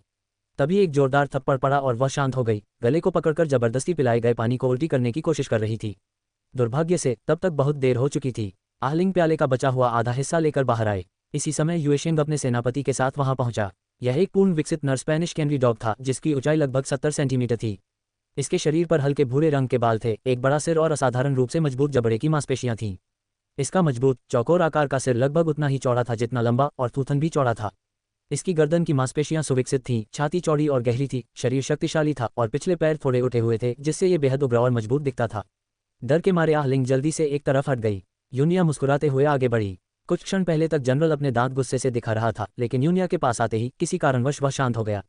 तभी एक जोरदार थप्पड़ पड़ा और वह शांत हो गई। गले को पकड़कर जबरदस्ती पिलाए गए पानी को उल्टी करने की कोशिश कर रही थी। दुर्भाग्य से तब तक बहुत देर हो चुकी थी। आहलिंग प्याले का बचा हुआ आधा हिस्सा लेकर बाहर आए। इसी समय युएशेंग अपने सेनापति के साथ वहां पहुंचा। यह एक पूर्ण विकसित नर स्पेनिश कैनरी डॉग था, जिसकी ऊंचाई लगभग 70 सेंटीमीटर थी। इसके शरीर पर हल्के भूरे रंग के बाल थे, एक बड़ा सिर और असाधारण रूप से मजबूत जबड़े की मांसपेशियां थीं। इसका मजबूत चौकोर आकार का सिर लगभग उतना ही चौड़ा था जितना लंबा, और थूथन भी चौड़ा था। इसकी गर्दन की मांसपेशियां सुविकसित थीं, छाती चौड़ी और गहरी थी, शरीर शक्तिशाली था और पिछले पैर थोड़े उठे हुए थे, जिससे ये बेहद उग्र और मजबूत दिखता था। डर के मारे आहलिंग जल्दी से एक तरफ हट गई। यूनिया मुस्कुराते हुए आगे बढ़ी। कुछ क्षण पहले तक जनरल अपने दांत गुस्से से दिखा रहा था, लेकिन यूनिया के पास आते ही किसी कारणवश वह शांत हो गया।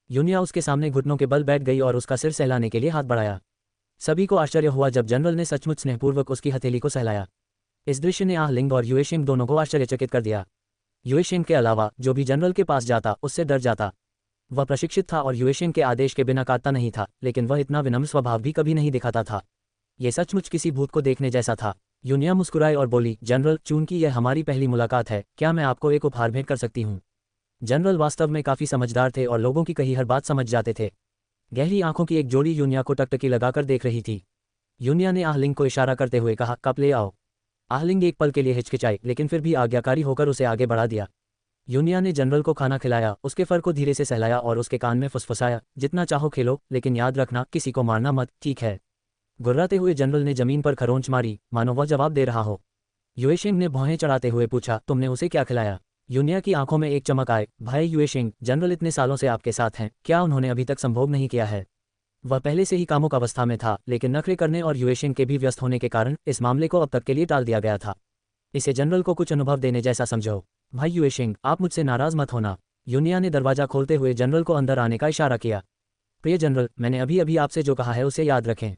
यूनिया उसके सामने घुटनों के बल बैठ गई और उसका सिर सहलाने के लिए हाथ बढ़ाया। सभी को आश्चर्य हुआ जब जनरल ने सचमुच स्नेहपूर्वक उसकी हथेली को सहलाया। इस दृश्य ने आहलिंग और युएशेंग दोनों को आश्चर्यचकित कर दिया। युएशेंग के अलावा जो भी जनरल के पास जाता उससे डर जाता। वह प्रशिक्षित था और युएशेंग के आदेश के बिना काटता नहीं था, लेकिन वह इतना विनम्र स्वभाव भी कभी नहीं दिखाता था। ये सचमुच किसी भूत को देखने जैसा था। यूनिया मुस्कुराई और बोली, जनरल, चूंकि यह हमारी पहली मुलाकात है, क्या मैं आपको एक उपहार भेंट कर सकती हूँ? जनरल वास्तव में काफ़ी समझदार थे और लोगों की कही हर बात समझ जाते थे। गहरी आंखों की एक जोड़ी यूनिया को टकटकी लगाकर देख रही थी। यूनिया ने आहलिंग को इशारा करते हुए कहा, कप ले आओ। आहलिंग एक पल के लिए हिचकिचाई, लेकिन फिर भी आज्ञाकारी होकर उसे आगे बढ़ा दिया। यूनिया ने जनरल को खाना खिलाया, उसके फर को धीरे से सहलाया और उसके कान में फुसफुसाया, जितना चाहो खेलो, लेकिन याद रखना, किसी को मारना मत, ठीक है? गुर्राते हुए जनरल ने जमीन पर खरोंच मारी, मानो वह जवाब दे रहा हो। युएशिंग ने भौहें चढ़ाते हुए पूछा, तुमने उसे क्या खिलाया? यूनिया की आंखों में एक चमक आए। भाई युएशिंग, जनरल इतने सालों से आपके साथ हैं, क्या उन्होंने अभी तक संभोग नहीं किया है? वह पहले से ही कामुक अवस्था में था, लेकिन नखरे करने और युएशिंग के भी व्यस्त होने के कारण इस मामले को अब तक के लिए टाल दिया गया था। इसे जनरल को कुछ अनुभव देने जैसा समझो। भाई युएशिंग, आप मुझसे नाराज मत होना। यूनिया ने दरवाजा खोलते हुए जनरल को अंदर आने का इशारा किया। प्रिय जनरल, मैंने अभी अभी आपसे जो कहा है उसे याद रखें।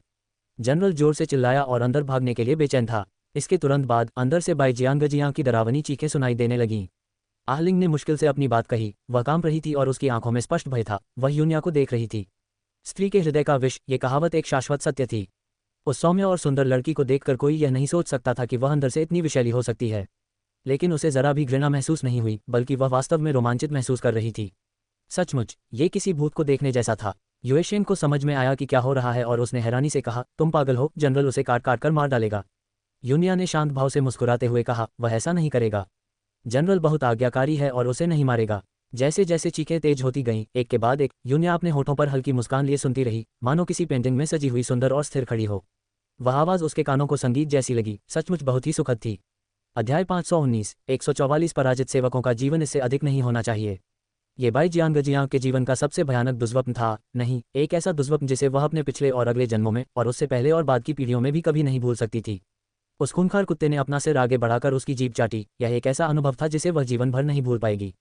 जनरल जोर से चिल्लाया और अंदर भागने के लिए बेचैन था। इसके तुरंत बाद अंदर से बाई जियांगजियांग की डरावनी चीखें सुनाई देने लगीं। आहलिंग ने मुश्किल से अपनी बात कही। वह कांप रही थी और उसकी आंखों में स्पष्ट भय था। वह यूनिया को देख रही थी। स्त्री के हृदय का विष, ये कहावत एक शाश्वत सत्य थी। उस सौम्य और सुंदर लड़की को देखकर कोई यह नहीं सोच सकता था कि वह अंदर से इतनी विषैली हो सकती है। लेकिन उसे जरा भी घृणा महसूस नहीं हुई, बल्कि वह वास्तव में रोमांचित महसूस कर रही थी। सचमुच ये किसी भूत को देखने जैसा था। युएशिंग को समझ में आया कि क्या हो रहा है और उसने हैरानी से कहा, तुम पागल हो, जनरल उसे काट काट कर मार डालेगा। यूनिया ने शांत भाव से मुस्कुराते हुए कहा, वह ऐसा नहीं करेगा। जनरल बहुत आज्ञाकारी है और उसे नहीं मारेगा। जैसे जैसे चीखें तेज होती गईं, एक के बाद एक, यूनिया अपने होठों पर हल्की मुस्कान लिए सुनती रही, मानो किसी पेंटिंग में सजी हुई सुंदर और स्थिर खड़ी हो। वह आवाज़ उसके कानों को संगीत जैसी लगी, सचमुच बहुत ही सुखद थी। अध्याय 519, 144 पराजित सेवकों का जीवन इससे अधिक नहीं होना चाहिए। ये बाई जियांगजियांग के जीवन का सबसे भयानक दुष्स्वप्न था, नहीं, एक ऐसा दुष्स्वप्न जिसे वह अपने पिछले और अगले जन्मों में और उससे पहले और बाद की पीढ़ियों में भी कभी नहीं भूल सकती थी। उस खूंखार कुत्ते ने अपना सिर आगे बढ़ाकर उसकी जीभ चाटी। यह एक ऐसा अनुभव था जिसे वह जीवन भर नहीं भूल पाएगी।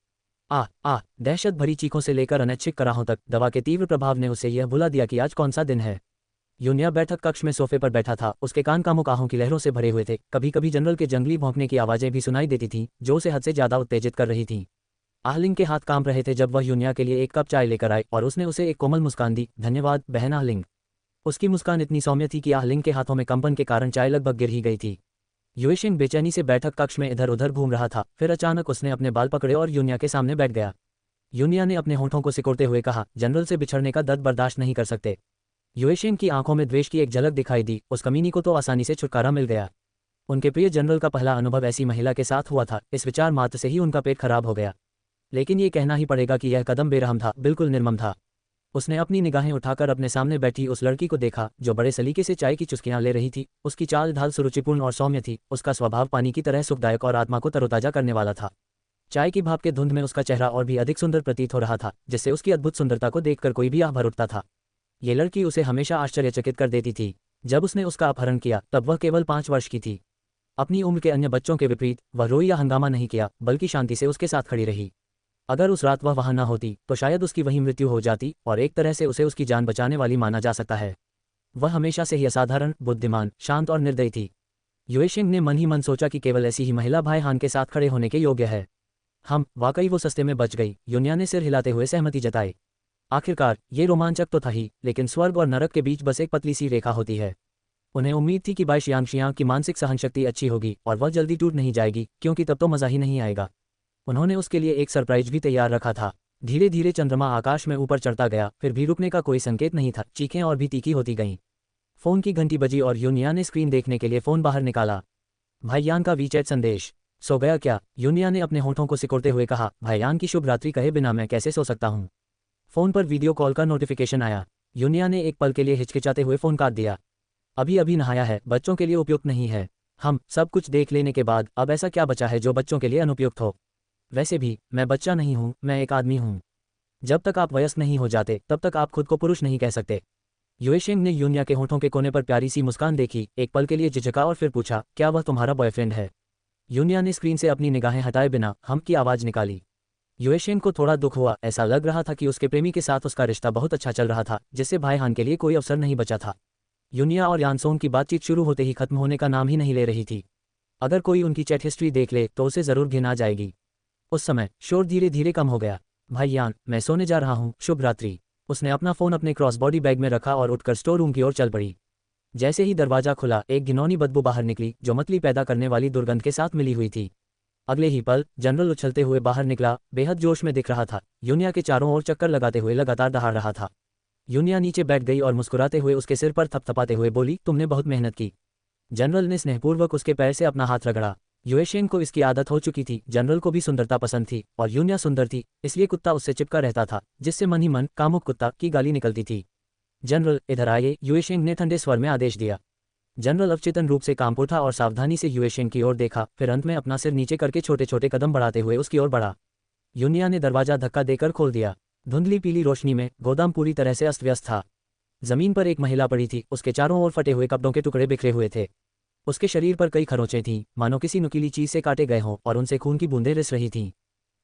दहशत भरी चीखों से लेकर अनैच्छिक कराहों तक दवा के तीव्र प्रभाव ने उसे यह भुला दिया कि आज कौन सा दिन है। यूनिया बैठक कक्ष में सोफे पर बैठा था। उसके कान कामुक आहों की लहरों से भरे हुए थे। कभी कभी जनरल के जंगली भौंकने की आवाजें भी सुनाई देती थीं, जो उसे हद से ज्यादा उत्तेजित कर रही थीं। आहलिंग के हाथ कांप रहे थे जब वह यूनिया के लिए एक कप चाय लेकर आए और उसने उसे एक कोमल मुस्कान दी। धन्यवाद बहन आहलिंग। उसकी मुस्कान इतनी सौम्य थी कि आहलिंग के हाथों में कंपन के कारण चाय लगभग गिर ही गई थी। युएशिंग बेचैनी से बैठक कक्ष में इधर उधर घूम रहा था। फिर अचानक उसने अपने बाल पकड़े और यूनिया के सामने बैठ गया। यूनिया ने अपने होठों को सिकोड़ते हुए कहा, जनरल से बिछड़ने का दर्द बर्दाश्त नहीं कर सकते। युएशिंग की आंखों में द्वेष की एक झलक दिखाई दी। उस कमीनी को तो आसानी से छुटकारा मिल गया। उनके प्रिय जनरल का पहला अनुभव ऐसी महिला के साथ हुआ था। इस विचार मात्र से ही उनका पेट खराब हो गया। लेकिन ये कहना ही पड़ेगा कि यह कदम बेरहम था, बिल्कुल निर्मम था। उसने अपनी निगाहें उठाकर अपने सामने बैठी उस लड़की को देखा, जो बड़े सलीके से चाय की चुस्कियां ले रही थी। उसकी चाल ढाल सुरुचिपूर्ण और सौम्य थी। उसका स्वभाव पानी की तरह सुखदायक और आत्मा को तरोताजा करने वाला था। चाय की भाप के धुंध में उसका चेहरा और भी अधिक सुंदर प्रतीत हो रहा था, जिससे उसकी अद्भुत सुंदरता को देखकर कोई भी आह भर उठता था। ये लड़की उसे हमेशा आश्चर्यचकित कर देती थी। जब उसने उसका अपहरण किया तब वह केवल 5 वर्ष की थी। अपनी उम्र के अन्य बच्चों के विपरीत वह रोई या हंगामा नहीं किया, बल्कि शांति से उसके साथ खड़ी रही। अगर उस रात वह वहां न होती तो शायद उसकी वहीं मृत्यु हो जाती, और एक तरह से उसे उसकी जान बचाने वाली माना जा सकता है। वह हमेशा से ही असाधारण, बुद्धिमान, शांत और निर्दयी थी। युएशिंग ने मन ही मन सोचा कि केवल ऐसी ही महिला भाई हान के साथ खड़े होने के योग्य है। हम वाकई वो सस्ते में बच गई। यूनिया ने सिर हिलाते हुए सहमति जताई। आखिरकार ये रोमांचक तो था ही, लेकिन स्वर्ग और नरक के बीच बस एक पतली सी रेखा होती है। उन्हें उम्मीद थी कि बाई शियांग की मानसिक सहनशक्ति अच्छी होगी और वह जल्दी टूट नहीं जाएगी, क्योंकि तब तो मजा ही नहीं आएगा। उन्होंने उसके लिए एक सरप्राइज भी तैयार रखा था। धीरे धीरे चंद्रमा आकाश में ऊपर चढ़ता गया, फिर भी रुकने का कोई संकेत नहीं था। चीखें और भी तीखी होती गईं। फोन की घंटी बजी और यूनिया ने स्क्रीन देखने के लिए फोन बाहर निकाला। भाईयान का वीचैट संदेश। सो गया क्या? यूनिया ने अपने होठों को सिकोड़ते हुए कहा। भाईयान की शुभ रात्रि कहे बिना मैं कैसे सो सकता हूँ। फोन पर वीडियो कॉल का नोटिफिकेशन आया। यूनिया ने एक पल के लिए हिचकिचाते हुए फोन काट दिया। अभी अभी नहाया है, बच्चों के लिए उपयुक्त नहीं है। हम सब कुछ देख लेने के बाद अब ऐसा क्या बचा है जो बच्चों के लिए अनुपयुक्त हो? वैसे भी मैं बच्चा नहीं हूँ, मैं एक आदमी हूँ। जब तक आप वयस्क नहीं हो जाते तब तक आप खुद को पुरुष नहीं कह सकते। युएशिंग ने यूनिया के होठों के कोने पर प्यारी सी मुस्कान देखी, एक पल के लिए झिझका और फिर पूछा, क्या वह तुम्हारा बॉयफ्रेंड है? यूनिया ने स्क्रीन से अपनी निगाहें हटाए बिना हम की आवाज़ निकाली। युएशिंग को थोड़ा दुख हुआ। ऐसा लग रहा था कि उसके प्रेमी के साथ उसका रिश्ता बहुत अच्छा चल रहा था, जिससे भाई हान के लिए कोई अवसर नहीं बचा था। यूनिया और यानसोंग की बातचीत शुरू होते ही खत्म होने का नाम ही नहीं ले रही थी। अगर कोई उनकी चैट हिस्ट्री देख ले तो उसे जरूर घिन आ जाएगी। उस समय शोर धीरे धीरे कम हो गया। भाई यान, मैं सोने जा रहा हूँ, शुभ रात्रि। उसने अपना फ़ोन अपने क्रॉसबॉडी बैग में रखा और उठकर स्टोर रूम की ओर चल पड़ी। जैसे ही दरवाजा खुला, एक घिनौनी बदबू बाहर निकली जो मतली पैदा करने वाली दुर्गंध के साथ मिली हुई थी। अगले ही पल जनरल उछलते हुए बाहर निकला, बेहद जोश में दिख रहा था। यूनिया के चारों ओर चक्कर लगाते हुए लगातार दहाड़ रहा था। यूनिया नीचे बैठ गई और मुस्कुराते हुए उसके सिर पर थपथपाते हुए बोली, तुमने बहुत मेहनत की। जनरल ने स्नेहपूर्वक उसके पैर से अपना हाथ रगड़ा। युएशेंग को इसकी आदत हो चुकी थी। जनरल को भी सुंदरता पसंद थी और यूनिया सुंदर थी, इसलिए कुत्ता उससे चिपका रहता था, जिससे मन ही मन कामुक कुत्ता की गाली निकलती थी। जनरल, इधर आइए, युएशेंग ने ठंडे स्वर में आदेश दिया। जनरल अवचेतन रूप से काम पर था और सावधानी से युएशेंग की ओर देखा, फिर अंत में अपना सिर नीचे करके छोटे छोटे कदम बढ़ाते हुए उसकी ओर बढ़ा। यूनिया ने दरवाजा धक्का देकर खोल दिया। धुंधली पीली रोशनी में गोदाम पूरी तरह से अस्त व्यस्त था। जमीन पर एक महिला पड़ी थी, उसके चारों ओर फटे हुए कपड़ों के टुकड़े बिखरे हुए थे। उसके शरीर पर कई खरोंचें थीं, मानो किसी नुकीली चीज से काटे गए हों, और उनसे खून की बूंदें रिस रही थीं।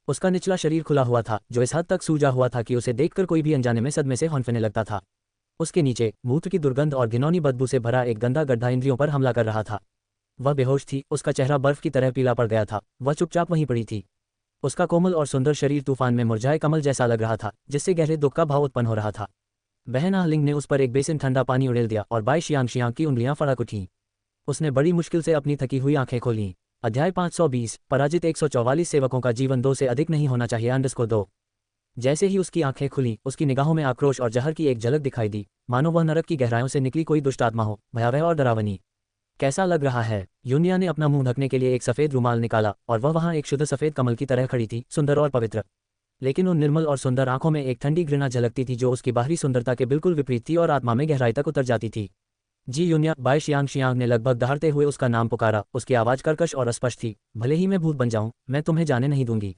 उसका निचला शरीर खुला हुआ था, जो इस हद तक सूजा हुआ था कि उसे देखकर कोई भी अनजाने में सदमे से हौंफने लगता था। उसके नीचे मूत्र की दुर्गंध और घिनौनी बदबू से भरा एक गंदा गड्ढा इंद्रियों पर हमला कर रहा था। वह बेहोश थी, उसका चेहरा बर्फ की तरह पीला पड़ गया था। वह चुपचाप वहीं पड़ी थी। उसका कोमल और सुंदर शरीर तूफान में मुरझाए कमल जैसा लग रहा था, जिससे गहरे दुख का भाव उत्पन्न हो रहा था। बहन आहलिंग ने उस पर एक बेसिन ठंडा पानी उड़ेल दिया और बाई शियांग की उंगलियां फड़क उठीं। उसने बड़ी मुश्किल से अपनी थकी हुई आंखें खोलीं। अध्याय 520, पराजित 144 सेवकों का जीवन 2 से अधिक नहीं होना चाहिए अंडरस्कोर 2। जैसे ही उसकी आंखें खुली, उसकी निगाहों में आक्रोश और जहर की एक झलक दिखाई दी, मानो वह नरक की गहराइयों से निकली कोई दुष्ट आत्मा हो, भयावह और डरावनी। कैसा लग रहा है? यूनिया ने अपना मुंह ढकने के लिए एक सफेद रुमाल निकाला और वह वहां एक शुद्ध सफेद कमल की तरह खड़ी थी, सुंदर और पवित्र। लेकिन उन निर्मल और सुंदर आंखों में एक ठंडी घृणा झलकती थी जो उसकी बाहरी सुंदरता के बिल्कुल विपरीत थी और आत्मा में गहराई तक उतर जाती थी। जी यूनिया, बाई शियांग ने लगभग दहाड़ते हुए उसका नाम पुकारा। उसकी आवाज़ कर्कश और अस्पष्ट थी। भले ही मैं भूत बन जाऊं, मैं तुम्हें जाने नहीं दूंगी।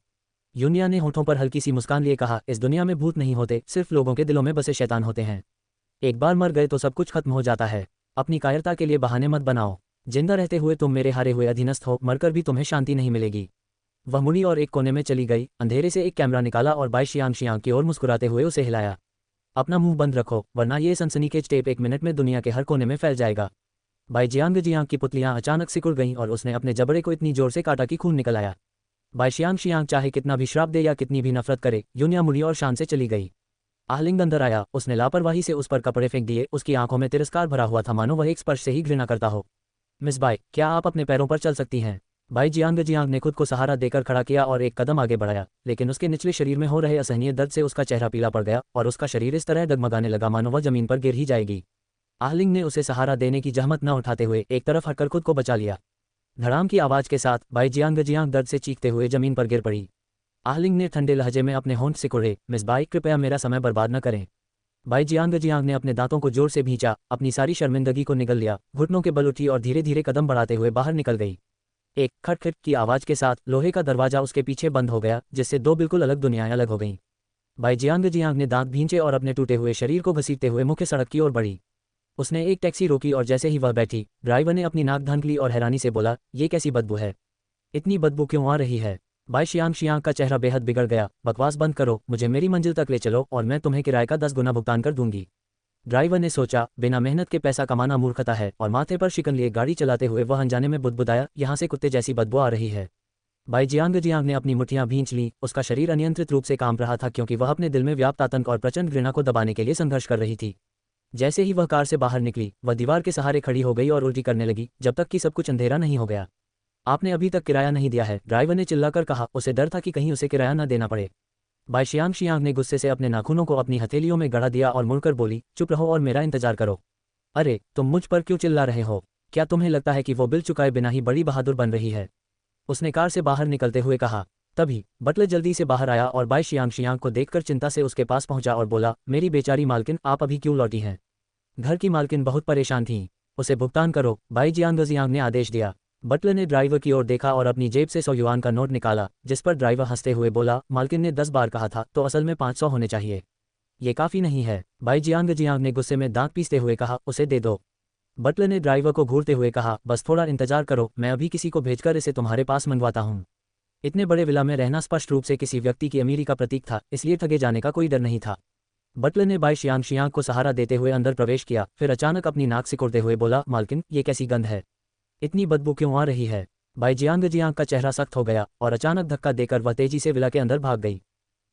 यूनिया ने होठों पर हल्की सी मुस्कान लिए कहा, इस दुनिया में भूत नहीं होते, सिर्फ लोगों के दिलों में बसे शैतान होते हैं। एक बार मर गए तो सब कुछ खत्म हो जाता है। अपनी कायरता के लिए बहाने मत बनाओ। जिंदा रहते हुए तुम मेरे हारे हुए अधीनस्थ हो, मरकर भी तुम्हें शांति नहीं मिलेगी। वह मुड़ी और एक कोने में चली गई, अंधेरे से एक कैमरा निकाला और बाई शियांग की ओर मुस्कुराते हुए उसे हिलाया। अपना मुंह बंद रखो, वरना ये सनसनीखेज टेप 1 मिनट में दुनिया के हर कोने में फैल जाएगा। बाई जियांग की पुतलियां अचानक सिकुड़ गईं और उसने अपने जबड़े को इतनी जोर से काटा कि खून निकल आया। बाई शियांग चाहे कितना भी श्राप दे या कितनी भी नफरत करे, यूनिया मुड़ी और शान से चली गई। आहलिंग अंदर आया, उसने लापरवाही से उस पर कपड़े फेंक दिए। उसकी आंखों में तिरस्कार भरा हुआ था, मानो वह एक स्पर्श से ही घृणा करता हो। मिस बाई, क्या आप अपने पैरों पर चल सकती हैं? बाई जियांग ने खुद को सहारा देकर खड़ा किया और एक कदम आगे बढ़ाया, लेकिन उसके निचले शरीर में हो रहे असहनीय दर्द से उसका चेहरा पीला पड़ गया और उसका शरीर इस तरह डगमगाने लगा मानो वह जमीन पर गिर ही जाएगी। आहलिंग ने उसे सहारा देने की जहमत न उठाते हुए एक तरफ हटकर खुद को बचा लिया। धड़ाम की आवाज के साथ बाई जियांग दर्द से चीखते हुए जमीन पर गिर पड़ी। आहलिंग ने ठंडे लहजे में अपने होंठ सिकुड़े, मिस बाई, कृपया मेरा समय बर्बाद न करें। बाई जियांग ने अपने दांतों को जोर से भींचा, अपनी सारी शर्मिंदगी को निगल लिया, घुटनों के बल उठी और धीरे धीरे कदम बढ़ाते हुए बाहर निकल गई। एक खटखट की आवाज के साथ लोहे का दरवाजा उसके पीछे बंद हो गया, जिससे 2 बिल्कुल अलग दुनियाएं अलग हो गईं। बाई जियांग ने दांत भींचे और अपने टूटे हुए शरीर को घसीटते हुए मुख्य सड़क की ओर बढ़ी। उसने एक टैक्सी रोकी और जैसे ही वह बैठी, ड्राइवर ने अपनी नाक ढंक ली और हैरानी से बोला, ये कैसी बदबू है? इतनी बदबू क्यों आ रही है? बाई शियांग का चेहरा बेहद बिगड़ गया। बकवास बंद करो, मुझे मेरी मंजिल तक ले चलो और मैं तुम्हें किराए का 10 गुना भुगतान कर दूंगी। ड्राइवर ने सोचा, बिना मेहनत के पैसा कमाना मूर्खता है, और माथे पर शिकन लिए गाड़ी चलाते हुए वह अनजाने में बुदबुदाया, यहाँ से कुत्ते जैसी बदबू आ रही है। बाई जियांग ने अपनी मुट्ठियां भींच लीं। उसका शरीर अनियंत्रित रूप से कांप रहा था, क्योंकि वह अपने दिल में व्याप्त आतंक और प्रचंड घृणा को दबाने के लिए संघर्ष कर रही थी। जैसे ही वह कार से बाहर निकली, वह दीवार के सहारे खड़ी हो गई और उल्टी करने लगी, जब तक कि सब कुछ अंधेरा नहीं हो गया। आपने अभी तक किराया नहीं दिया है, ड्राइवर ने चिल्लाकर कहा। उसे डर था कि कहीं उसे किराया न देना पड़े। बाई शियांग ने गुस्से से अपने नाखूनों को अपनी हथेलियों में गड़ा दिया और मुड़कर बोली, चुप रहो और मेरा इंतजार करो। अरे, तुम मुझ पर क्यों चिल्ला रहे हो? क्या तुम्हें लगता है कि वो बिल चुकाए बिना ही बड़ी बहादुर बन रही है? उसने कार से बाहर निकलते हुए कहा। तभी बटलर जल्दी से बाहर आया और बाई शियांग को देखकर चिंता से उसके पास पहुंचा और बोला, मेरी बेचारी मालकिन, आप अभी क्यों लौटी हैं? घर की मालकिन बहुत परेशान थीं। उसे भुगतान करो, बाई जियांग ने आदेश दिया। बटलर ने ड्राइवर की ओर देखा और अपनी जेब से 100 युआन का नोट निकाला, जिस पर ड्राइवर हंसते हुए बोला, मालकिन ने 10 बार कहा था, तो असल में 500 होने चाहिए। ये काफ़ी नहीं है। बाई जियांग ने गुस्से में दांत पीसते हुए कहा, उसे दे दो। बटलर ने ड्राइवर को घूरते हुए कहा, बस थोड़ा इंतजार करो, मैं अभी किसी को भेजकर इसे तुम्हारे पास मंगवाता हूँ। इतने बड़े विला में रहना स्पष्ट रूप से किसी व्यक्ति की अमीरी का प्रतीक था, इसलिए ठगे जाने का कोई डर नहीं था। बटलर ने बाई शियांग को सहारा देते हुए अंदर प्रवेश किया, फिर अचानक अपनी नाक सिकोड़ते हुए बोला, मालकिन, ये कैसी गंध है? इतनी बदबू क्यों आ रही है? बाई जियांग जियांग का चेहरा सख्त हो गया और अचानक धक्का देकर वह तेजी से विला के अंदर भाग गई।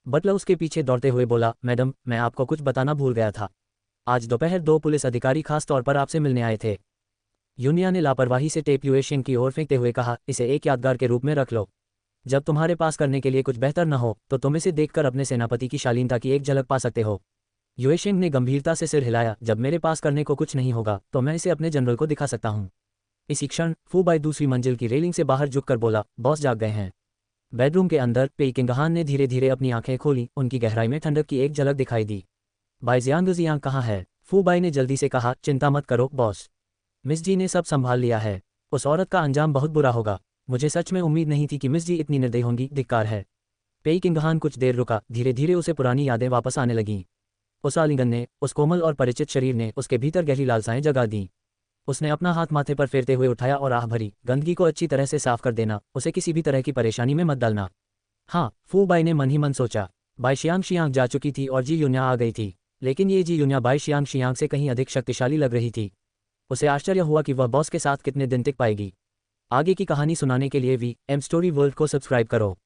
बटलर उसके पीछे दौड़ते हुए बोला, मैडम, मैं आपको कुछ बताना भूल गया था। आज दोपहर 2 पुलिस अधिकारी खास तौर पर आपसे मिलने आए थे। यूनिया ने लापरवाही से टेप युएशिंग की ओर फेंकते हुए कहा, इसे एक यादगार के रूप में रख लो। जब तुम्हारे पास करने के लिए कुछ बेहतर न हो तो तुम इसे देखकर अपने सेनापति की शालीनता की एक झलक पा सकते हो। युएशिंग ने गंभीरता से सिर हिलाया, जब मेरे पास करने को कुछ नहीं होगा तो मैं इसे अपने जनरल को दिखा सकता हूँ। इसी क्षण फू बाई दूसरी मंजिल की रेलिंग से बाहर झुककर बोला, बॉस जाग गए हैं। बेडरूम के अंदर पेई किंगहान ने धीरे धीरे अपनी आंखें खोली, उनकी गहराई में ठंडक की एक झलक दिखाई दी। बाई जियांग कहाँ है? फू बाई ने जल्दी से कहा, चिंता मत करो बॉस, मिस जी ने सब संभाल लिया है। उस औरत का अंजाम बहुत बुरा होगा। मुझे सच में उम्मीद नहीं थी कि मिस जी इतनी निर्दयी होंगी, धिक्कार है। पेई किंगहान कुछ देर रुका, धीरे धीरे उसे पुरानी यादें वापस आने लगीं। उस आलिंगन ने, उस कोमल और परिचित शरीर ने उसके भीतर गहरी लालसाएं जगा दी। उसने अपना हाथ माथे पर फेरते हुए उठाया और आह भरी, गंदगी को अच्छी तरह से साफ कर देना, उसे किसी भी तरह की परेशानी में मत डालना। हाँ, फू बाई ने मन ही मन सोचा। बाई शियांग जा चुकी थी और जी यून्या आ गई थी, लेकिन ये जी यून्या बाई शियांग से कहीं अधिक शक्तिशाली लग रही थी। उसे आश्चर्य हुआ कि वह बॉस के साथ कितने दिन टिक पाएगी। आगे की कहानी सुनाने के लिए वी एम स्टोरी वर्ल्ड को सब्सक्राइब करो।